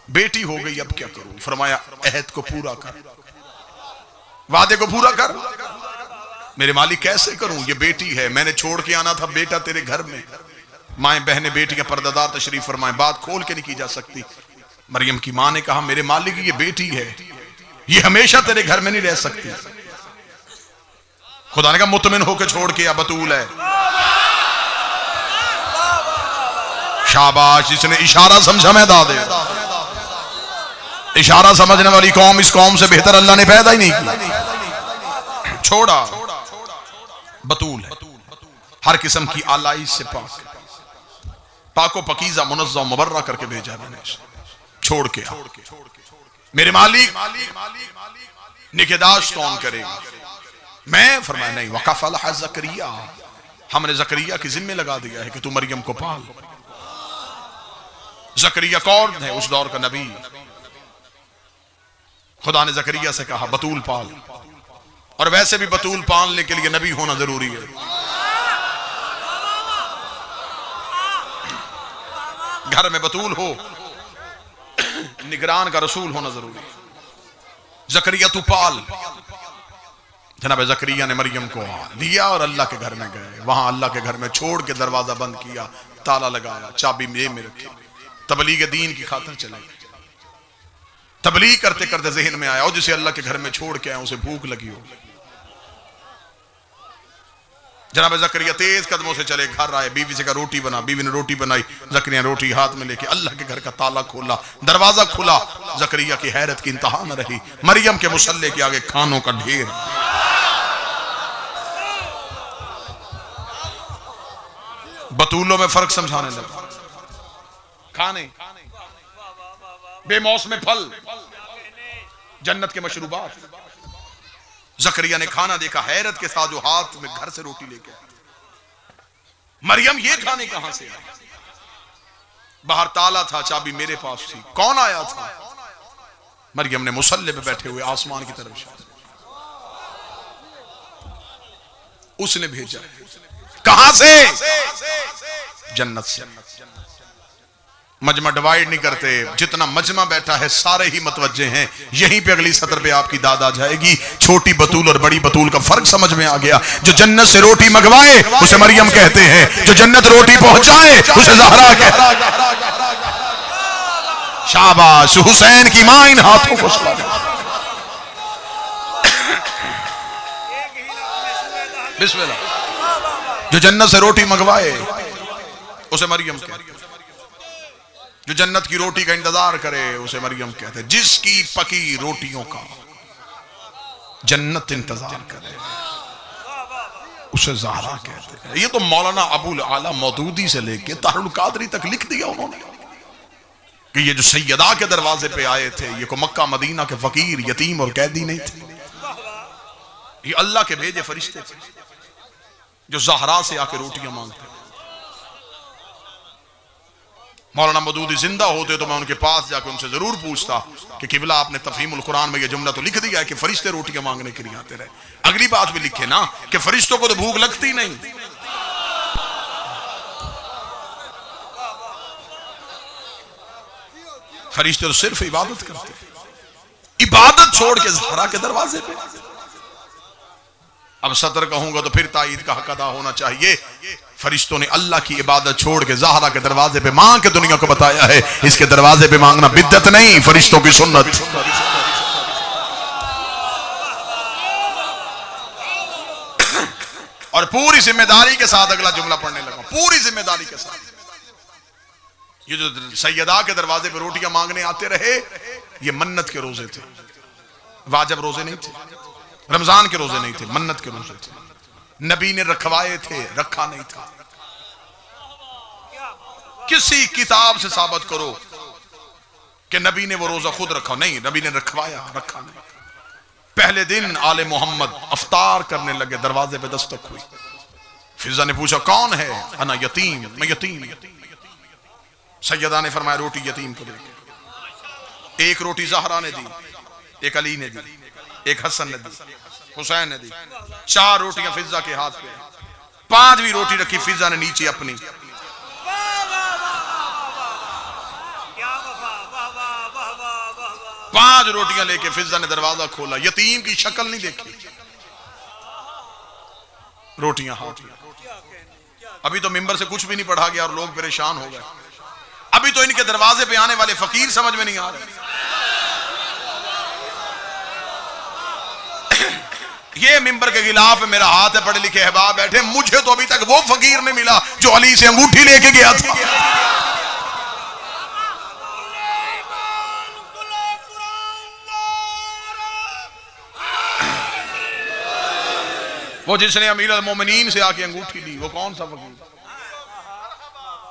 बेटी हो गई, अब क्या करूं। फरमाया अहद को पूरा कर, वादे को पूरा कर। मेरे मालिक कैसे करूं, ये बेटी है, मैंने छोड़ के आना था बेटा तेरे घर में। माएं बहनें बेटियां पर्दादार तशरीफ फरमाएं, बात खोल के नहीं की जा सकती। मरियम की मां ने कहा मेरे मालिक ये बेटी है, ये हमेशा तेरे घर में नहीं रह सकती। खुदा ने कहा मुतमिन होकर छोड़ के, बतूल है। शाबाश, जिसने इशारा समझा मैं दादे। इशारा समझने वाली कौम इस कौम से बेहतर अल्लाह ने पैदा ही नहीं किया। छोड़ा, बतूल है, हर किस्म की आलाइश से पाको पकीजा मुनज़्ज़ा मुबर्रा करके भेजा मैंने, छोड़ के। मेरे मालिक निगहदाश्त कौन करेगा। मैं फरमाया नहीं, वक़फ़लहा ज़करिया, हमने ज़करिया की जिम्मे लगा दिया है कि तू मरियम को पाल। ज़करिया कौन है, उस दौर का नबी। खुदा ने ज़करिया से कहा बतूल पाल, और वैसे भी बतूल पालने के लिए नबी होना जरूरी है। घर में बतूल हो, निगरान का रसूल होना जरूरी है। ज़करिया तू पाल। जनाब ज़करिया ने मरियम को लिया और अल्लाह के घर में गए। वहां अल्लाह के घर में छोड़ के दरवाजा बंद किया, ताला लगाया, चाबी मेज में रखी। तबलीग दीन की खातिर चले गए। तबलीग करते करते जहन में आया, और जिसे अल्लाह के घर में छोड़ के आया उसे भूख लगी हो। जनाब ज़करिया तेज कदमों से चले, घर आए, बीवी से कहा रोटी बना। बीवी ने रोटी बनाई। ज़करिया रोटी हाथ में लेके अल्लाह के घर का ताला खोला, दरवाजा खुला। ज़करिया की हैरत की इंतहा न रही। मरियम के मुसल्ले के आगे खानों का ढेर। बतूलों में फर्क समझाने लगा। खाने, बेमौसमे फल, जन्नत के मशरूबात। ज़करिया ने खाना देखा, हैरत के साथ जो हाथ में घर से रोटी लेके आया। मरियम ये खाने कहां से आए। बाहर ताला था, चाबी मेरे पास थी। कौन आया था। मरियम ने मुसल्ले पे बैठे हुए आसमान की तरफ से, उसने भेजा। कहां से। जन्नत से। मजमा डिवाइड नहीं करते, जितना मजमा बैठा है सारे ही मतवज्जे हैं। यहीं पे अगली सतर पे आपकी दाद आ जाएगी। छोटी बतूल और बड़ी बतूल का फर्क समझ में आ गया। जो जन्नत से रोटी मंगवाए उसे मरियम कहते हैं, जो जन्नत रोटी पहुंचाए उसे ज़हरा कहते हैं। शाबाश, हुसैन की मां इन हाथों को बिस्मिल्लाह। जो जन्नत से रोटी मंगवाए उसे मरियम कहते, जो जन्नत की रोटी का इंतजार करे उसे मरियम कहते, जिसकी पकी रोटियों का जन्नत इंतजार करे उसे ज़हरा कहते हैं। ये तो मौलाना अबुल आला मौदूदी से लेके तारुल कादरी तक लिख दिया उन्होंने कि ये जो सैयदा के दरवाजे पे आए थे ये को मक्का मदीना के फकीर यतीम और कैदी नहीं थे, ये अल्लाह के भेजे फरिश्ते थे जो ज़हरा से आके रोटियां मांगते। मौलाना मौदूदी जिंदा होते तो मैं उनके पास जाकर उनसे जरूर पूछता कि किबला आपने तफहीमुल कुरान में ये जुमला तो लिख दिया है कि फरिश्ते रोटियां मांगने के लिए आते रहे, अगली बात भी लिखे ना कि फरिश्तों को तो भूख लगती नहीं। फरिश्ते तो सिर्फ इबादत करते, इबादत छोड़ के ज़हरा के दरवाजे पे। अब सतर कहूंगा तो फिर ताईद का हक अदा होना चाहिए। फरिश्तों ने अल्लाह की इबादत छोड़ के ज़हरा के दरवाजे पे मांग के दुनिया को बताया है इसके दरवाजे पे मांगना बिद्दत नहीं, फरिश्तों की सुन्नत। और पूरी जिम्मेदारी के साथ अगला जुमला पढ़ने लगा, पूरी जिम्मेदारी के साथ। ये जो सैयदा के दरवाजे पे रोटियां मांगने आते रहे ये मन्नत के रोजे थे, वाजिब रोजे नहीं थे, रमजान के रोजे नहीं थे, मन्नत के रोजे थे। नबी ने रखवाए थे, रखा नहीं था। किसी किताब से साबित करो कि नबी ने वो रोजा खुद रखा, नहीं, नबी ने रखवाया, रखा नहीं। पहले दिन आले मोहम्मद अफ्तार करने लगे, दरवाजे पे दस्तक हुई। फिजा ने पूछा कौन है? अना यतीम, मैं यतीम। सैयदा ने फरमाया रोटी यतीम को दे। एक रोटी ज़हरा ने दी, एक अली ने दी, एक हसन ने दी, हुसैन ने दी। 4 रोटियां फिजा के हाथ पे, 5वीं रोटी रखी फिजा ने नीचे अपनी। पांच रोटियां लेके फिजा ने दरवाजा खोला, यतीम की शक्ल नहीं देखी, रोटियां हाथ में। अभी तो मिंबर से कुछ भी नहीं पढ़ा गया और लोग परेशान हो गए। अभी तो इनके दरवाजे पे आने वाले फकीर समझ में नहीं आ रहे। ये मिंबर के गिलाफ में मेरा हाथ है, पढ़े लिखे अहबाब बैठे, मुझे तो अभी तक वो फकीर नहीं मिला जो अली से अंगूठी लेके गया था। वो जिसने अमीर अल मोमिनीन से आके अंगूठी ली, वो कौन सा फकीर?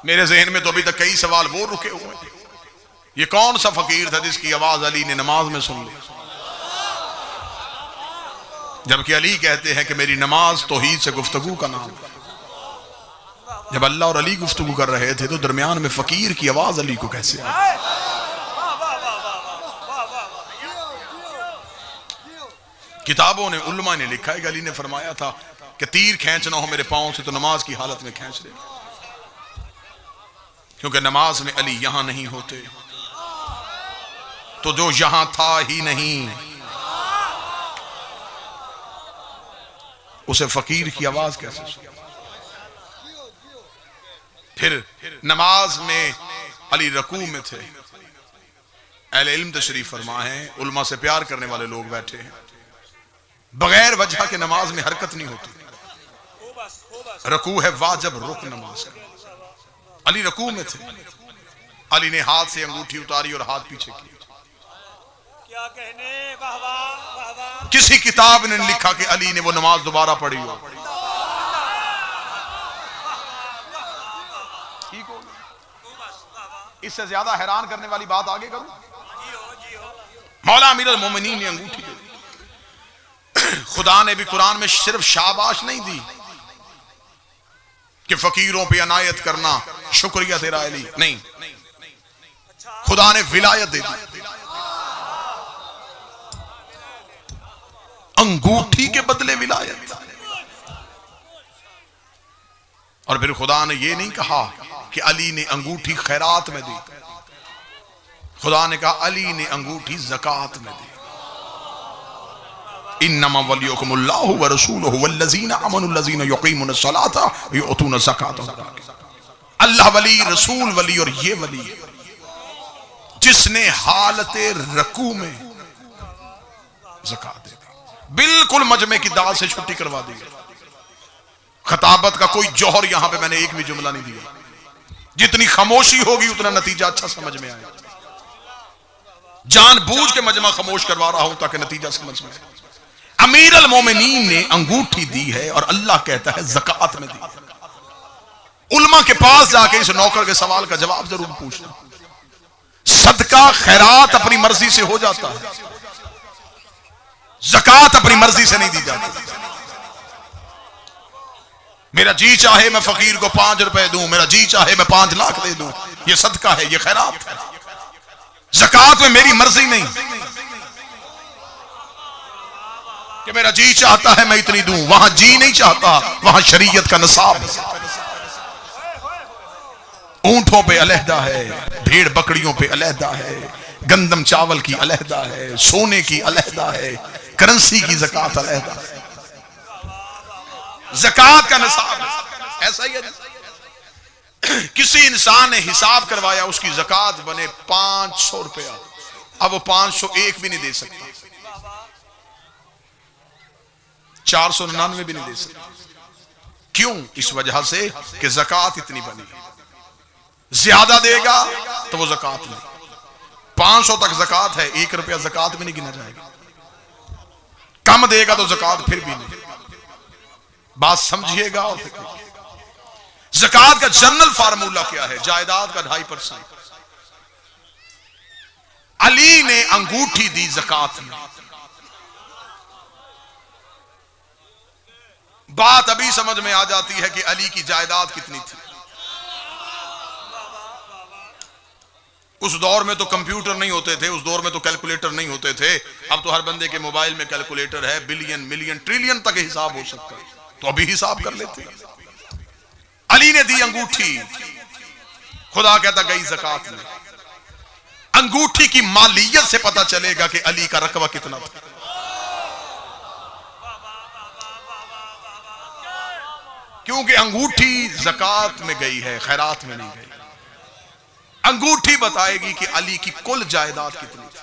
मेरे जहन में तो अभी तक कई सवाल वो रुके हुए हैं। ये कौन सा फकीर था जिसकी आवाज अली ने नमाज में सुन ली? जबकि अली कहते हैं कि मेरी नमाज तौहीद से गुफ्तगू का नाम। जब अल्लाह और अली गुफ्तगू कर रहे थे तो दरमियान में फकीर की आवाज अली को कैसे आई? किताबों ने, उल्मा ने लिखा है कि अली ने फरमाया था कि तीर खींचना हो मेरे पांव से तो नमाज की हालत में खींच ले, क्योंकि नमाज में अली यहां नहीं होते तो जो यहां था ही नहीं उसे फकीर की आवाज कैसे सुने? फिर नमाज में अली रकू में थे। अहले इल्म तशरीफ फरमा है, उल्मा से प्यार करने वाले लोग बैठे हैं, बगैर वजह के नमाज में हरकत नहीं होती। रकू है वाजिब रुक नमाज का। अली रकू में थे, अली ने हाथ से अंगूठी उतारी और हाथ पीछे किया। क्या कहने, वाह वाह वाह वाह। किसी किताब ने लिखा कि अली ने वो नमाज दोबारा पढ़ी हो। ठीक हो, इससे ज्यादा हैरान करने वाली बात आगे करूं? मौला अमीर अल मोमिनीन ने अंगूठी दी। खुदा ने भी कुरान में सिर्फ शाबाश नहीं दी कि फकीरों पे अनायत करना शुक्रिया तेरा अली, नहीं, खुदा ने विलायत दे दी। अंगूठी के बदले विलायत। और फिर खुदा ने यह नहीं कहा कि अली ने अंगूठी खैरात में दी, खुदा ने कहा अली ने अंगूठी ज़कात में दी। इन्नमा वलियुकुमुल्लाहु व रसूलुहु वल्लज़ीना आमनुल्लज़ीना युक़ीमुनस्सलाता व युअतूनज़्ज़काता। अल्लाह वली, रसूल वली और ये वली जिसने हालते रकू में ज़कात दे दी, बिल्कुल मजमे की दाल से छुट्टी करवा दी। खताबत का कोई जौहर यहां पे मैंने एक भी जुमला नहीं दिया। जितनी खामोशी होगी उतना नतीजा अच्छा समझ में आए। जानबूझ के मजमा खामोश करवा रहा हूं ताकि नतीजा समझ में आए। अमीर अल मोमिनीन ने अंगूठी दी है और अल्लाह कहता है ज़कात में दी। उलमा के पास जाके इस नौकर के सवाल का जवाब जरूर पूछना। सदका खैरात अपनी मर्जी से हो जाता है, ज़कात अपनी मर्जी से नहीं दी जाती। मेरा जी चाहे मैं फकीर को 5 रुपए दूं, मेरा जी चाहे मैं 5 लाख दे दूं, ये सदका है, ये खैरात है। ज़कात में मेरी मर्जी नहीं कि मेरा जी चाहता है मैं इतनी दूं, वहां जी नहीं चाहता, वहां शरीयत का निसाब है। ऊंटों पे अलहदा है, भेड़ बकरियों पे अलहदा है, गंदम चावल की अलहदा है, सोने की अलहदा है, करेंसी की ज़कात अलहदा है। ज़कात का निसाब ऐसा ही है। किसी इंसान ने हिसाब करवाया, उसकी ज़कात बने 500 रुपया, अब वो 501 भी नहीं दे सकता, 499 भी नहीं दे सकता। क्यों? इस वजह से कि ज़कात इतनी बनी। ज्यादा देगा तो वो ज़कात नहीं। 500 तक ज़कात है, 1 रुपया ज़कात में नहीं गिना जाएगा। कम देगा तो ज़कात फिर भी नहीं। बात समझिएगा। और ज़कात का जनरल फार्मूला क्या है? जायदाद का 2.5%। अली ने अंगूठी दी ज़कात में। बात अभी समझ में आ जाती है कि अली की जायदाद कितनी थी। उस दौर में तो कंप्यूटर नहीं होते थे, उस दौर में तो कैलकुलेटर नहीं होते थे। अब तो हर बंदे के मोबाइल में कैलकुलेटर है, बिलियन मिलियन ट्रिलियन तक हिसाब हो सकता है, तो अभी हिसाब कर लेते। अली ने दी अंगूठी, खुदा कहता गई ज़कात में। अंगूठी की मालियत से पता चलेगा कि अली का रकबा कितना था। क्योंकि अंगूठी ज़कात में गई है, खैरात में नहीं गई। अंगूठी बताएगी कि अली की कुल जायदाद कितनी थी।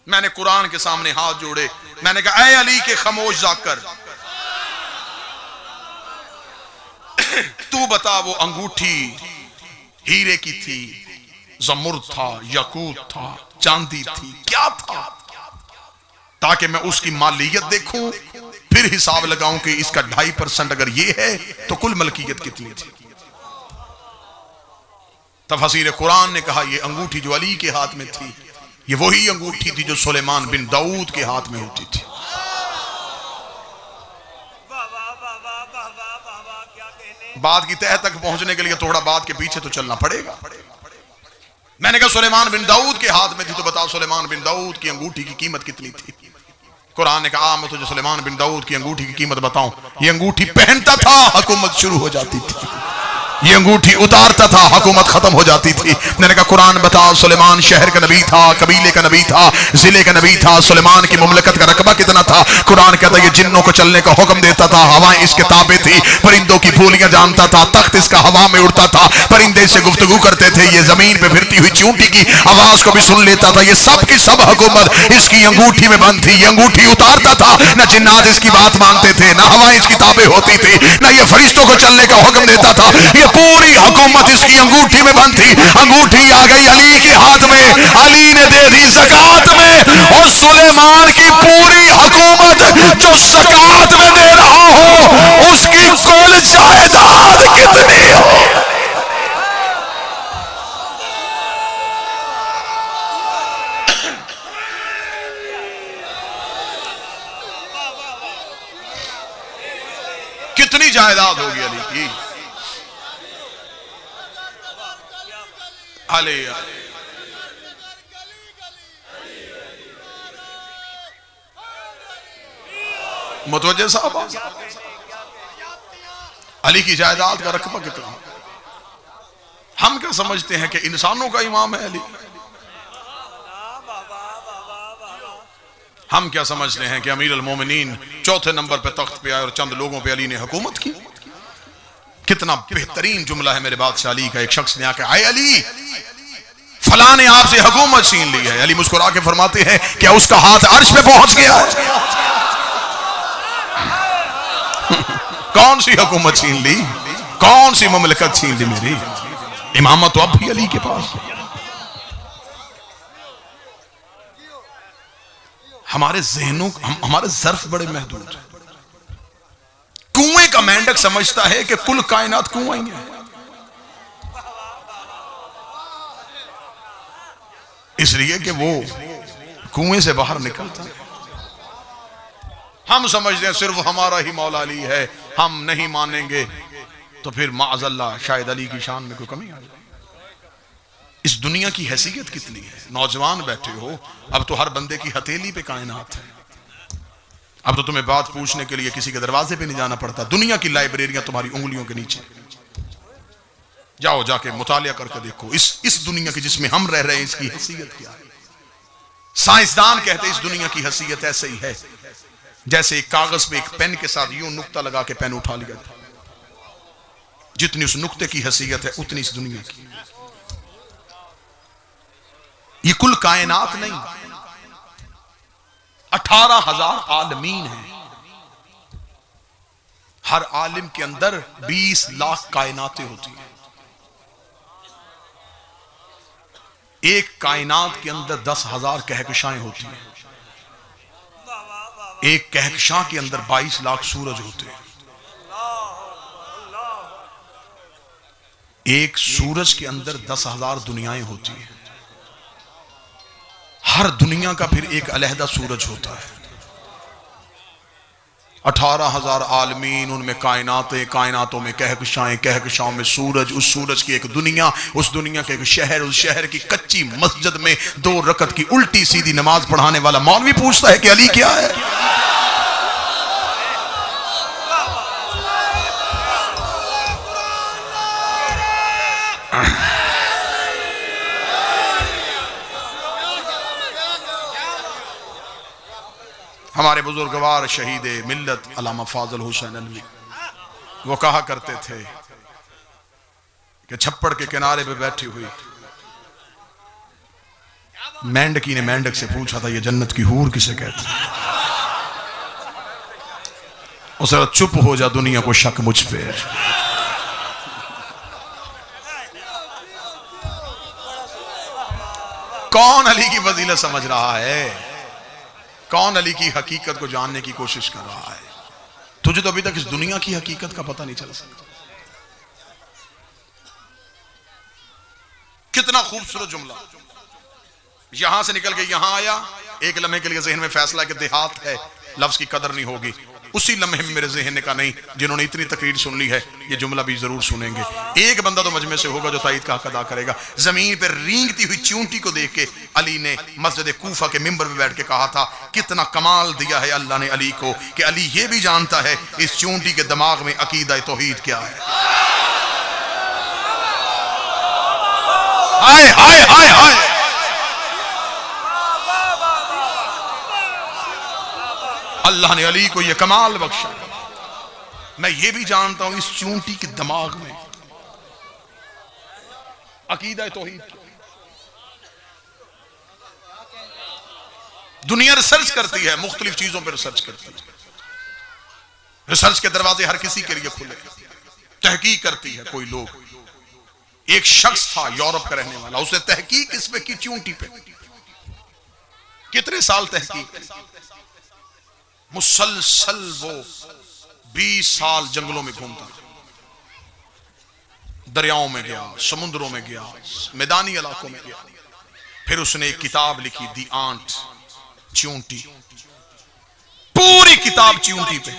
मैंने कुरान के सामने हाथ जोड़े, मैंने कहा ऐ अली के खामोश जाकर, तू बता वो अंगूठी हीरे की थी, जमुर्द था, यकूत था, चांदी थी, क्या था, ताकि मैं उसकी मालियत देखूं, फिर हिसाब लगाऊं कि इसका 2.5% अगर ये है तो कुल मलकियत कितनी थी। तफसीर कुरान ने कहा ये अंगूठी जो अली के हाथ में थी, ये वही अंगूठी थी जो सुलेमान बिन दाऊद के हाथ में होती थी। बात की तह तक पहुंचने के लिए थोड़ा बात के पीछे तो चलना पड़ेगा। मैंने कहा सुलेमान बिन दाऊद के हाथ में थी, तो बताओ सुलेमान बिन दाऊद की अंगूठी की कीमत कितनी थी। कुरान ने कहा मैं तुझे सुलेमान बिन दाऊद की अंगूठी की कीमत बताऊं। ये अंगूठी पहनता था, हुकूमत शुरू हो जाती थी। ये अंगूठी उतारता था, हुकूमत खत्म हो जाती थी। मैंने कहा कुरान बता, सुलेमान शहर का नबी था, कबीले का नबी था, जिले का नबी था। सुलेमान की मुमलकत का रकबा कितना था? कुरान कहता है ये जिन्नों को चलने का हुक्म देता था, हवाएं इसके ताबे थी, परिंदों की बोलियां जानता था, तख्त इसका हवा में उड़ता था, परिंदे से गुफ्तगू करते थे, ये जमीन पे फिरती हुई चूंटी की आवाज को भी सुन लेता था। ये सब की सब हुकूमत इसकी अंगूठी में बंद थी। ये अंगूठी उतारता था, न जिन्नात इसकी बात मानते थे, न हवाएं इसकी ताबे होती थी, न ये फरिश्तों को चलने का हुक्म देता था। ये पूरी हुकूमत इसकी अंगूठी में बंद थी। अंगूठी आ गई अली के हाथ में, अली ने दे दी ज़कात में। और सुलेमान की पूरी हुकूमत जो ज़कात में दे रहा हो, उसकी कुल जायदाद कितनी हो? कितनी जायदाद होगी अली की? अली मुतवज्जे साहब, अली की जायदाद का रकबा कितना? हम क्या समझते हैं कि इंसानों का इमाम है अली? हम क्या समझते हैं कि अमीर अल मोमिनीन चौथे नंबर पे तख्त पे आए और चंद लोगों पे अली ने हुकूमत की? कितना बेहतरीन जुमला है मेरे बादशाह अली का। एक शख्स ने आकर, आए अली, फलां ने आपसे हुकूमत छीन ली है। अली मुस्कुरा के फरमाते हैं, क्या उसका हाथ अर्श पे पहुंच गया है? कौन सी हुकूमत छीन ली, कौन सी ममलकत छीन ली मेरी? इमामत तो अब भी अली के पास। हमारे जहनों, हमारे ज़र्फ बड़े महदूद हैं। कुएं का मेंढक समझता है कि कुल कायनात कुआं ही है, इसलिए कि वो कुएं से बाहर निकलता है। हम समझते हैं सिर्फ हमारा ही मौला अली है, हम नहीं मानेंगे तो फिर माअज़ल्लाह शायद अली की शान में कोई कमी आ जाए। इस दुनिया की हैसियत कितनी है। नौजवान बैठे हो, अब तो हर बंदे की हथेली पे कायनात है। अब तो तुम्हें बात पूछने के लिए किसी के दरवाजे पे नहीं जाना पड़ता। दुनिया की लाइब्रेरियां तुम्हारी उंगलियों के नीचे। जाओ जाके मुतालिया करके देखो इस दुनिया की जिसमें हम रह रहे हैं, इसकी हैसियत क्या है। साइंसदान कहते हैं इस दुनिया की हैसियत ऐसे ही है जैसे एक कागज पे एक पेन के साथ यूं नुक्ता लगा के पेन उठा लिया। जितनी उस नुक्ते की हैसियत है उतनी इस दुनिया की। ये कुल कायनात नहीं, 18,000 आलमीन हैं। हर आलिम के अंदर 20 लाख कायनातें होती हैं। एक कायनात के अंदर 10,000 कहकशाएं होती हैं। एक कहकशां के अंदर 22 लाख सूरज होते हैं। एक सूरज के अंदर 10,000 दुनियाएं होती हैं। हर दुनिया का फिर एक अलहदा सूरज होता है। 18,000 आलमीन, उनमें कायनातें, कायनातों में कहकशाएं, कहकशाओं में सूरज, उस सूरज की एक दुनिया, उस दुनिया के एक शहर, उस शहर की कच्ची मस्जिद में 2 रकत की उल्टी सीधी नमाज पढ़ाने वाला मौलवी पूछता है कि अली क्या है। हमारे बुजुर्गवार शहीद मिल्लत अल्लामा फाज़िल हुसैन अलवी वो कहा करते थे कि छप्पड़ के किनारे पे बैठी हुई मेंढकी ने मेंढक से पूछा था ये जन्नत की हूर किसे कहते हैं। उसे चुप हो जा, दुनिया को शक मुझ पे। कौन अली की फजीलत समझ रहा है? कौन अली की हकीकत को जानने की कोशिश कर रहा है? तुझे तो अभी तक इस दुनिया की हकीकत का पता नहीं चल सका। कितना खूबसूरत जुमला, यहां से निकल के यहां आया, एक लम्हे के लिए जहन में फैसला कि देहात है, लफ्ज की कदर नहीं होगी। उसी लम्हे में मेरे जहन ने कहा नहीं, जिन्होंने इतनी तकरीर सुन ली है ये जुमला भी जरूर सुनेंगे। एक बंदा तो मजमे से होगा जो ताईद का हक अदा करेगा। जमीन पर रेंगती हुई चूंटी को देख के अली ने मस्जिद कूफा के मिंबर में बैठ के कहा था कितना कमाल दिया है अल्लाह ने अली को कि अली ये भी जानता है इस चूंटी के दिमाग में अकीदा तौहीद क्या है। हाय हाय हाय हाय, अल्लाह ने अली को यह कमाल बख्शा। मैं ये भी जानता हूं इस चूंटी के दिमाग में अकीदा तौहीद। दुनिया रिसर्च करती है, मुख्तलिफ चीजों पर रिसर्च करती है। रिसर्च के दरवाजे हर किसी के लिए खुले। तहकीक करती है कोई लोग। एक शख्स था यूरोप का रहने वाला, उसने तहकीक इस पे की चूंटी पे। कितने साल तहकीक, मुसलसल वो 20 साल जंगलों में घूमता, दरियाओं में गया, समुद्रों में गया, मैदानी इलाकों में गया। फिर उसने एक किताब लिखी, दी आंट, चूंटी। पूरी किताब चूंटी पे।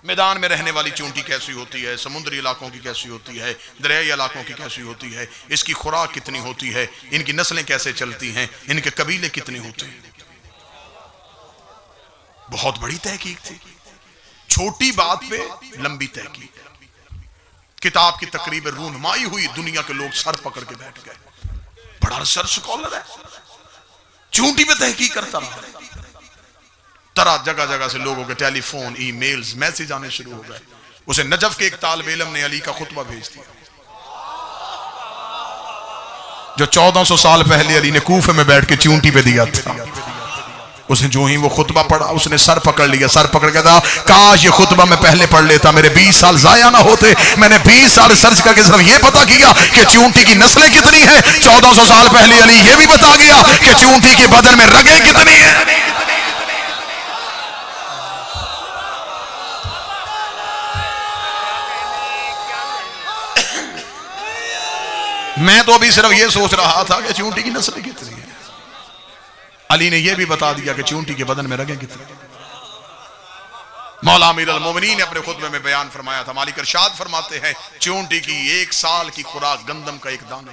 मैदान में रहने वाली चूंटी कैसी होती है, समुद्री इलाकों की कैसी होती है, दरियाई इलाकों की कैसी होती है, इसकी खुराक कितनी होती है, इनकी नस्लें कैसे चलती हैं, इनके कबीले कितने होते हैं। बहुत बड़ी तहकीक थी। छोटी बात पे लंबी तहकीक। किताब की तकरीब रूनमाई हुई, दुनिया के लोग सर पकड़ के बैठ गए। बड़ा रिसर्च स्कॉलर है, चूंटी पे तहकीक करता रहा। तरह जगह जगह से लोगों के टेलीफोन, ईमेल्स, मैसेज आने शुरू हो गए। उसे नजफ के एक तालिब इल्म ने अली का खुतबा भेज दिया जो 1400 साल पहले अली ने कूफे में बैठ के चूंटी पे दिया था। उसने जो ही वो खुतबा पढ़ा उसने सर पकड़ लिया, सर पकड़ के कहा काश ये खुतबा मैं पहले पढ़ लेता, मेरे 20 साल जाया ना होते। मैंने 20 साल सर्च करके सिर्फ ये पता किया कि चूंटी की नस्लें कितनी है। 1400 साल पहले अली ये भी बता गया कि चूंटी के बदन में रगें कितनी है। मैं तो अभी सिर्फ ये सोच रहा था कि चूंटी की नस्लें कितनी है। अली ने यह भी बता दिया कि चूंटी के बदन में रगें कितनी। मौला अमीर अल मोमिनीन ने अपने खुतबे में बयान फरमाया था, मालिक इरशाद फरमाते हैं चूंटी की 1 साल की खुराक गंदम का एक दाना।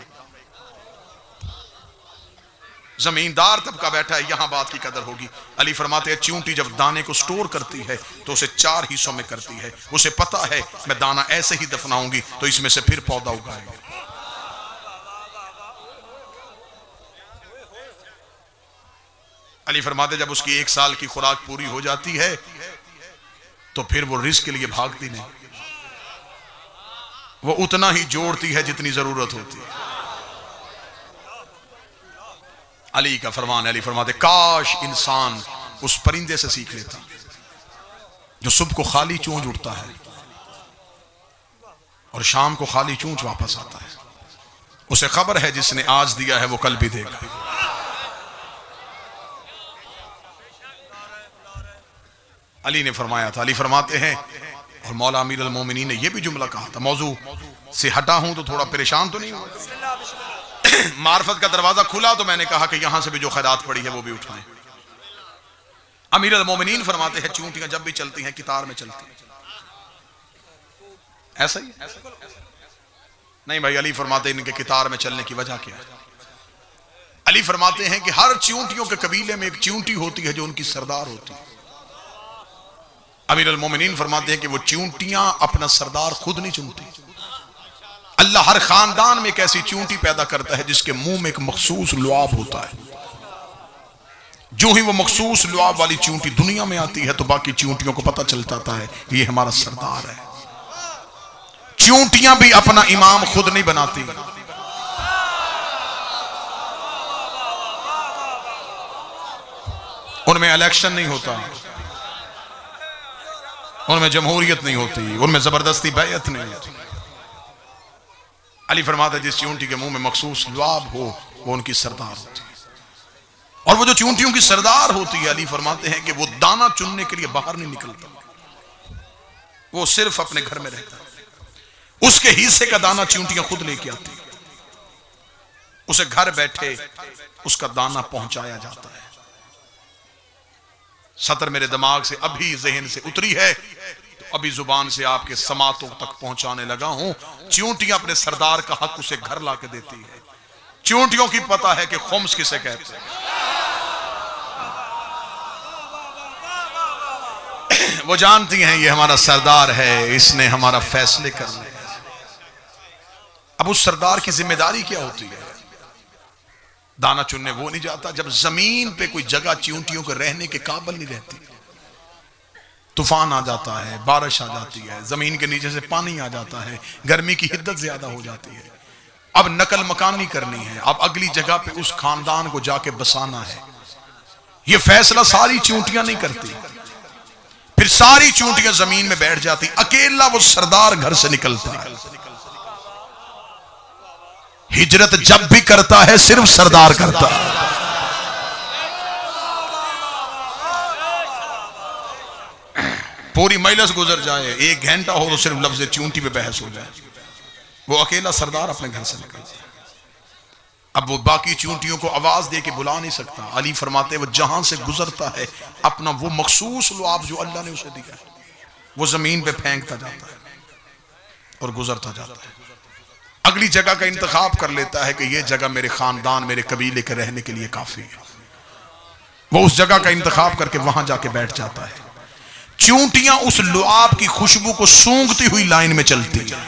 जमींदार तबका बैठा है, यहां बात की कदर होगी। अली फरमाते हैं चूंटी जब दाने को स्टोर करती है तो उसे 4 हिस्सों में करती है। उसे पता है मैं दाना ऐसे ही दफनाऊंगी तो इसमें से फिर पौधा उगाएगा। अली फरमाते जब उसकी 1 साल की खुराक पूरी हो जाती है तो फिर वो रिस्क के लिए भागती नहीं, वो उतना ही जोड़ती है जितनी जरूरत होती है। अली का फरमान, अली फरमाते काश इंसान उस परिंदे से सीख लेता जो सुबह को खाली चोंच उठता है और शाम को खाली चोंच वापस आता है। उसे खबर है जिसने आज दिया है वो कल भी देगा। अली ने फरमाया था, अली फरमाते हैं और मौला अमीर अल मोमिनीन ने यह भी जुमला कहा था, मौजू से हटा हूं तो थोड़ा परेशान तो नहीं हुआ। मार्फत का दरवाजा खुला तो मैंने कहा कि यहां से भी जो खैरात पड़ी है वो भी उठाएं। अमीर अल मोमिनीन फरमाते हैं चूंटियां जब भी चलती हैं कितार में चलती हैं। ऐसा ही नहीं भाई, अली फरमाते हैं इनके कितार में चलने की वजह क्या है। अली फरमाते हैं कि हर चूंटियों के कबीले में एक चूंटी होती है जो उनकी सरदार होती है। अमीर अल मोमिनीन फरमाते हैं कि वो चूंटियां अपना सरदार खुद नहीं चुनती। अल्लाह हर खानदान में एक ऐसी चूंटी पैदा करता है जिसके मुंह में एक मखसूस लुआब होता है। जो ही वो मखसूस लुआब वाली चूंटी दुनिया में आती है तो बाकी चूंटियों को पता चल जाता है कि ये हमारा सरदार है। चूंटियां भी अपना इमाम खुद नहीं बनाती, उनमें इलेक्शन नहीं होता, उनमें जमहूरियत नहीं होती, उनमें जबरदस्ती बैयत नहीं होती। अली फरमाता है जिस चूंटी के मुंह में मखसूस लुआब हो वो उनकी सरदार होती है। और वो जो चूंटियों की सरदार होती है, अली फरमाते हैं कि वो दाना चुनने के लिए बाहर नहीं निकलता, वो सिर्फ अपने घर में रहता है। उसके हिस्से का दाना चूंटियां खुद लेके आती, उसे घर बैठे उसका दाना पहुंचाया जाता है। सतर मेरे दिमाग से अभी जहन से उतरी है तो अभी जुबान से आपके समातों तक पहुंचाने लगा हूं। चूंटियां अपने सरदार का हक उसे घर लाके देती है। चूंटियों की पता है कि खुम्स किसे कहते हैं। वो जानती हैं ये हमारा सरदार है, इसने हमारा फैसले करने हैं। अब उस सरदार की जिम्मेदारी क्या होती है? दाना चुनने वो नहीं जाता जब जमीन पे कोई जगह चूंटियों के रहने के काबिल नहीं रहती। तूफान आ जाता है, बारिश आ जाती है, जमीन के नीचे से पानी आ जाता है, गर्मी की हिद्दत ज्यादा हो जाती है। अब नकल मकानी करनी है, अब अगली जगह पे उस खानदान को जाके बसाना है। ये फैसला सारी चूंटियां नहीं करती, फिर सारी चूंटियां जमीन में बैठ जाती, अकेला वो सरदार घर से निकलता है। हिजरत जब भी करता है सिर्फ सरदार करता है। पूरी मजलिस गुजर जाए, 1 घंटा हो तो सिर्फ लफ्ज़ चूंटी पे बहस हो जाए, वो अकेला सरदार अपने घर से निकलता है। अब वो बाकी चूंटियों को आवाज दे के बुला नहीं सकता। अली फरमाते वो जहां से गुजरता है अपना वो मखसूस लुआब जो अल्लाह ने उसे दिया है वो जमीन पे फेंकता जाता है और गुजरता जाता है। अगली जगह का इंतखाब कर लेता है कि यह जगह मेरे खानदान मेरे कबीले के रहने के लिए काफी है। वो उस जगह का इंतखाब करके वहां जाके बैठ जाता है। चूंटियां उस लुआब की खुशबू को सूंघती हुई लाइन में चलती हैं।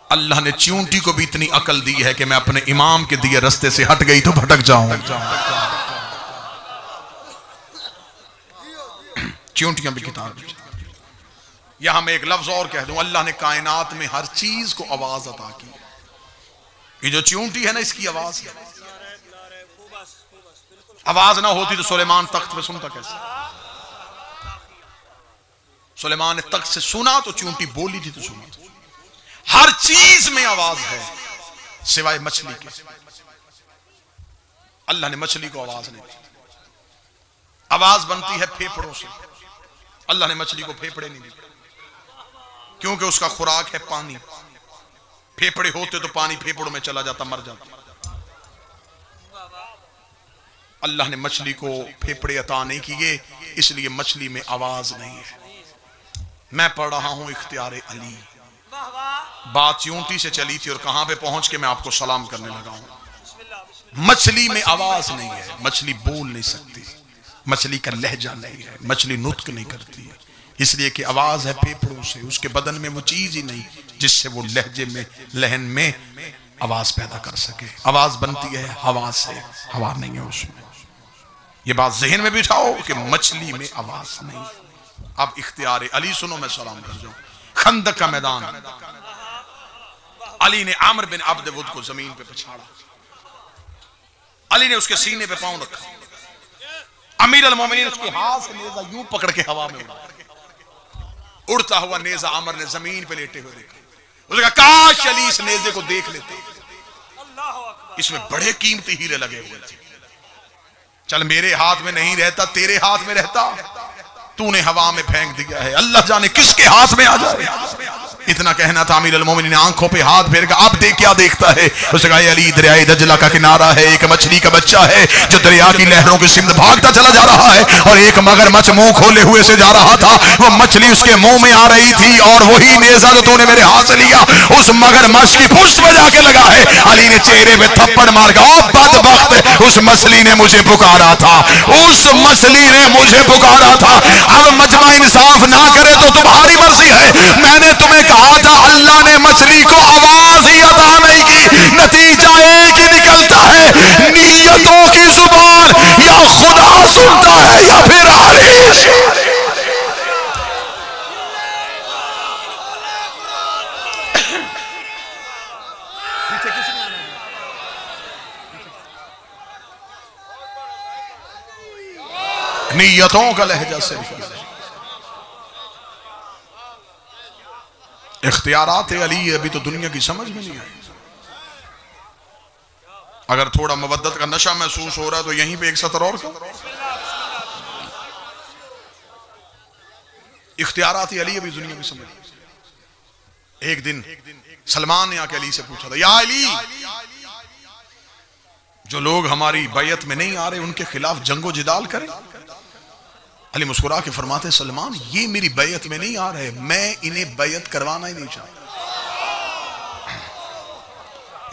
अल्लाह ने चूंटी को भी इतनी अकल दी है कि मैं अपने इमाम के दिए रास्ते से हट गई तो भटक जाऊं। चूंटियां भी किताब। यहां मैं एक लफ्ज और कह दूं, अल्लाह ने कायनात में हर चीज को आवाज अता की। ये जो चूंटी है ना इसकी आवाज है। आवाज ना होती तो सुलेमान तख्त पे सुनता कैसे? सुलेमान ने तख्त से सुना तो चूंटी बोली थी तो सुना। हर चीज में आवाज है सिवाय मछली के। अल्लाह ने मछली को आवाज नहीं दी। आवाज बनती है फेफड़ों से। अल्लाह ने मछली को फेफड़े नहीं दिए क्योंकि उसका खुराक है पानी। फेफड़े होते तो पानी फेफड़ों में चला जाता, मर जाता। अल्लाह ने मछली को फेफड़े अता नहीं किए, इसलिए मछली में आवाज नहीं है। मैं पढ़ रहा हूं इख्तियार अली। बात यूंटी से चली थी और कहां पे पहुंच के मैं आपको सलाम करने लगा हूं। मछली में आवाज नहीं है, मछली बोल नहीं सकती, मछली का लहजा नहीं है, मछली नुत्क नहीं करती है, इसलिए कि आवाज है फेफड़ों से। उसके बदन में वो चीज ही नहीं जिससे वो लहजे में, लहन में आवाज पैदा कर सके। आवाज बनती है हवा से, हवा नहीं है उसमें। ये बात जहन में बिठाओ कि मछली में आवाज नहीं। अब इख्तियार अली सुनो, मैं सलाम कर जाऊं। खंदक का मैदान, अली ने आमिर बिन अब्द वुद को जमीन पे पछाड़ा। अली ने उसके सीने पे पांव रखा। अमीर अल मोमिनीन उसके हाथ से नेजा यूं पकड़ के हवा में उड़ा। उड़ता हुआ नेजा आमिर ने जमीन पे लेटे हुए देखा। उसने कहा काश अली इस नेजे को देख लेते, इसमें बड़े कीमती हीरे लगे हुए थे। चल मेरे हाथ में नहीं रहता, तेरे हाथ में रहता, तूने हवा में फेंक दिया है, अल्लाह जाने किसके हाथ में आ जाए। इतना कहना था। अमीर अल मोमिनीन ने आंखों पे हाथ फेर कर अब देख क्या देखता है। उसने कहा अली दरियाए दजला का किनारा है, एक मछली का बच्चा है जो दरिया की लहरों के सिमत भागता चला जा रहा है और एक मगरमच्छ मुंह खोले हुए से जा रहा था। वो मछली उसके मुंह में आ रही थी और वही नेजा जो तूने मेरे हाथ से लिया उस मगरमच्छ की पुष्प में जाके लगा है। अली ने चेहरे पे थप्पड़ मार के ओ बदबख्त, उस मछली ने मुझे पुकारा था, उस मछली ने मुझे पुकारा था। अब मजमा इंसाफ ना करे तो तुम्हारी मर्जी है। मैंने तुम्हें कहा था अल्लाह ने मछली को आवाज ही अता नहीं की। नतीजा एक ही निकलता है, नीयतों की जुबान या खुदा सुनता है या फिर आरिश। नीयतों का लहजा सिर्फ इख्तियारात अली अभी तो दुनिया की समझ में नहीं आई। अगर थोड़ा मवद्दत का नशा महसूस हो रहा है तो यहीं पे एक सतर और का इख्तियारात अली अभी दुनिया की समझ। एक दिन सलमान ने आके अली से पूछा था, या अली, जो लोग हमारी बैयत में नहीं आ रहे उनके खिलाफ जंगो जिदाल करें। अली मुस्कुरा के फरमाते, सलमान ये मेरी बैयत में नहीं आ रहे, मैं इन्हें बैयत करवाना ही नहीं चाहता।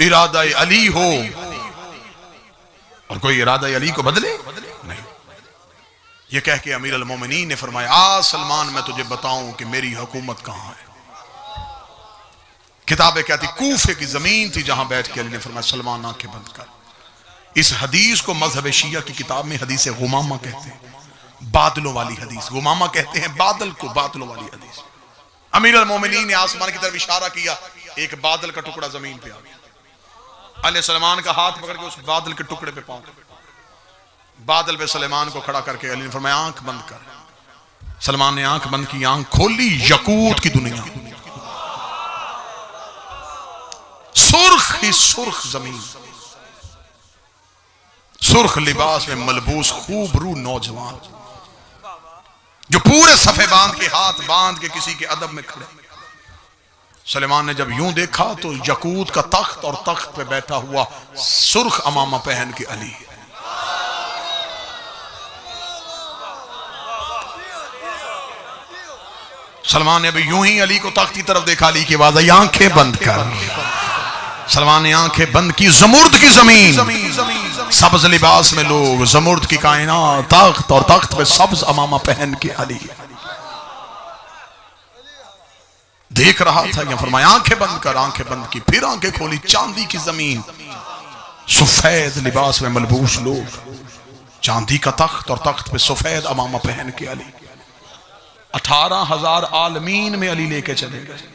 इरादा अली हो और कोई इरादा अली को बदले नहीं। ये कह के अमीर अल मोमिनीन ने फरमाया, आ सलमान मैं तुझे बताऊं कि मेरी हुकूमत कहां है। किताबें कहती कूफे की जमीन थी जहां बैठ के अली ने फरमाया, सलमान आंखें बंद कर। इस हदीस को मजहब शिया की किताब में हदीस गुमामा कहते हैं, बादलों वाली हदीस। गुमामा कहते हैं बादल को, बादलों वाली हदीस। अमीर अल मोमिनीन ने आसमान की तरफ इशारा किया, एक बादल का टुकड़ा जमीन पे आ गया। अली सलमान का हाथ पकड़ के उस बादल के टुकड़े पे पांव, बादल पे सलेमान को खड़ा करके अली ने फरमाया आंख बंद कर। सलमान ने आंख बंद की, आंख खोली, यकूत की दुनिया, सुर्ख ही सुर्ख जमीन, सुर्ख लिबास में मलबूस खूबरू नौजवान जो पूरे सफे बांध के, हाथ बांध के किसी के अदब में खड़े। सलेमान ने जब यूं देखा तो यकूत का तख्त और तख्त पे बैठा हुआ सुर्ख अमामा पहन के अली। सलमान ने अभी यूं ही अली को तख्त की तरफ देखा, अली की आवाज आई आंखें बंद कर। सलमान ने आंखें बंद की, जमुर्द की जमीन, सब्ज लिबास में लोग, जमुर्द की कायनात, तख्त और तख्त पे सब्ज अमामा पहन के अली देख रहा था। या फरमाया आंखें बंद कर, आंखें बंद की, फिर आंखें खोली, चांदी की जमीन, सफेद लिबास में मलबूस लोग, चांदी का तख्त और तख्त पे सफेद अमामा पहन के अली 18,000 आलमीन में अली लेके चले गए।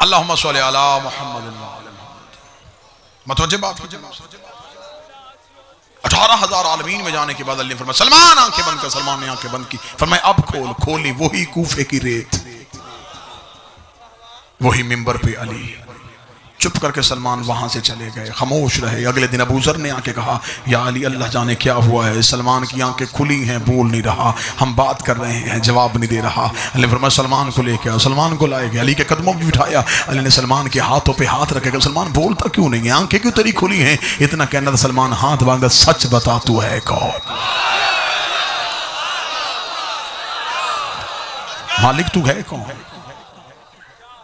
अल्लाहुम्मा सल्ली अला मुहम्मद। मतवज्जे बात कीजिए। 18,000 आलमीन में जाने के बाद अल्लाह ने फरमाया सलमान आंखें बंद कर। सलमान ने आंखें बंद की। फरमाया अब खोल। खोली, वही कूफे की रेत, वही मिंबर पे अली। चुप करके सलमान वहां से चले गए, खामोश रहे। अगले दिन अबू जर ने आके कहा या अली अल्लाह जाने क्या हुआ है, सलमान की आंखें खुली हैं, बोल नहीं रहा, हम बात कर रहे हैं, जवाब नहीं दे रहा। अल्लाह ने फरमाया सलमान को लेके आओ। सलमान को लाए गए, अली के कदमों में बिठाया। अली ने सलमान के हाथों पे हाथ रखे। सलमान बोलता क्यों नहीं है, आंखें क्यों तेरी खुली हैं? इतना कहना था, सलमान हाथ बांधा, सच बता तू है कौन? मालिक तू है कौन?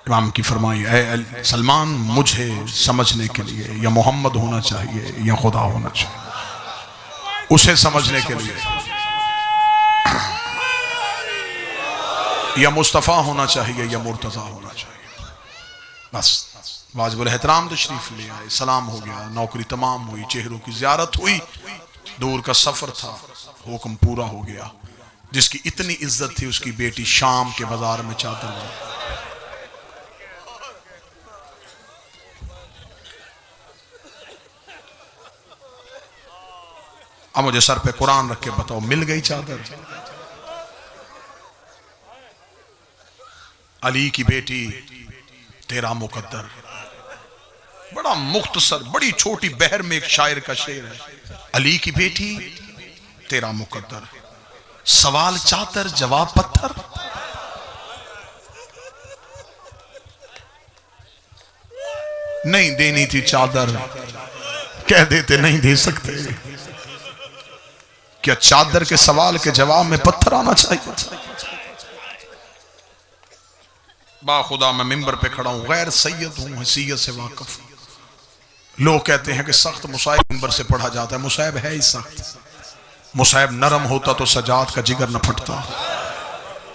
इमाम की फरमाई है सलमान, मुझे समझने के लिए या मोहम्मद होना चाहिए या खुदा होना चाहिए। उसे समझने के लिए या मुस्तफ़ा होना चाहिए या मुर्तज़ा होना चाहिए। बस वाजिबुल एहतराम तशरीफ ले आए, सलाम हो गया, नौकरी तमाम हुई, चेहरों की ज़ियारत हुई, दूर का सफर था, हुक्म पूरा हो गया। जिसकी इतनी इज्जत थी उसकी बेटी शाम के बाजार में चादर लाई। अब मुझे सर पे कुरान रख के बताओ, मिल गई चादर? अली की बेटी तेरा मुकद्दर। बड़ा मुख्तसर, बड़ी छोटी बहर में एक शायर का शेर है। अली की बेटी तेरा मुकद्दर, सवाल चादर जवाब पत्थर। नहीं देनी थी चादर, कह देते नहीं दे सकते। क्या चादर के सवाल के जवाब में पत्थर आना चाहिए? बाखुदा मैं मिंबर पे खड़ा हूं, गैर सैयद हूं, हैसियत से वाकिफ। लोग कहते हैं कि सख्त मुसाइब मिंबर से पढ़ा जाता है। मुसाइब है ही सख्त। मुसाइब नरम होता तो सजाद का जिगर न फटता।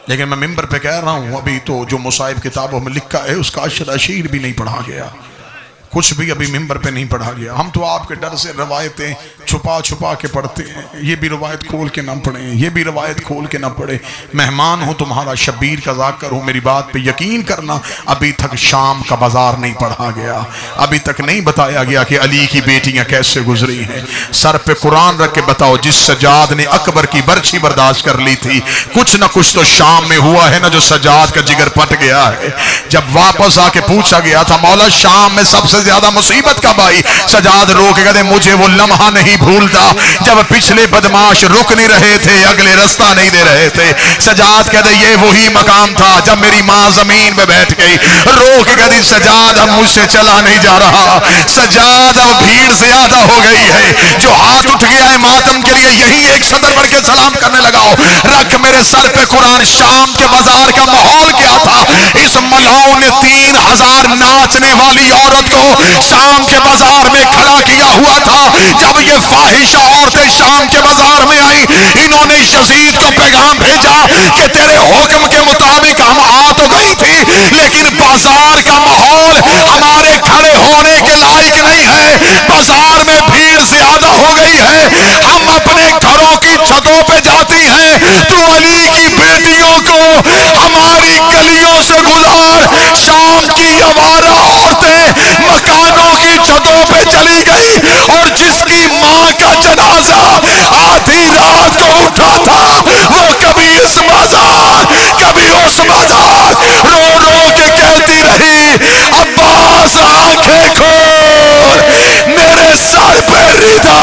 लेकिन मैं मिंबर पे कह रहा हूं, अभी तो जो मुसाइब किताबों में लिखा है उसका अशर अशीर भी नहीं पढ़ा गया, कुछ भी अभी मिंबर पे नहीं पढ़ा गया। हम तो आपके डर से रवायतें छुपा छुपा के पढ़ते हैं। ये भी रवायत खोल के ना पढ़े, ये भी रवायत खोल के ना पढ़े। मेहमान हो तुम्हारा, शब्बीर का जाकर हूँ, मेरी बात पे यकीन करना। अभी तक शाम का बाजार नहीं पढ़ा गया, अभी तक नहीं बताया गया कि अली की बेटियां कैसे गुजरी हैं। सर पे कुरान रख के बताओ, जिस सजाद ने अकबर की बर्छी बर्दाश्त कर ली थी, कुछ ना कुछ तो शाम में हुआ है ना, जो सजाद का जिगर फट गया है। जब वापस आके पूछा गया था मौला शाम में सबसे ज्यादा मुसीबत कब आई, सजाद रो के कहते मुझे वो लम्हा नहीं भूलता जब पिछले बदमाश रुक नहीं रहे थे, अगले रास्ता नहीं दे रहे थे। सजाद कहते ये वही मकाम था जब मेरी माँ जमीन पे बैठ गई, रो के कहती सजाद अब मुझसे चला नहीं जा रहा, सजाद अब भीड़ ज्यादा हो गई है। जो हाथ उठ गया है मातम के लिए, यही एक सदर बढ़ के सलाम करने लगाओ। रख मेरे सर पे कुरान। शाम के बाजार का माहौल क्या था? इस मलाओं ने 3000 नाचने वाली औरत को शाम के बाजार में खड़ा किया हुआ था। जब ये फाहिशा औरतें शाम के बाजार में आई, इन्होंने यजीद को पैगाम भेजा कि तेरे हुक्म के मुताबिक हम आ तो गई थी, लेकिन बाजार का माहौल हमारे खड़े होने के लायक नहीं है। बाजार में भीड़ ज्यादा हो गई है, हम अपने घरों की छतों पे जाती हैं, तो अली की बेटियों को हमारी गलियों से गुजार। शाम की आवारा औरतें मकानों की छतों पे चली गई, और जिसकी मां का जनाजा आधी रात को उठा था, वो कभी इस बाजार कभी उस बाजार रो रो के कहती रही अब्बास आंखें खोल, मेरे सर पे रिदा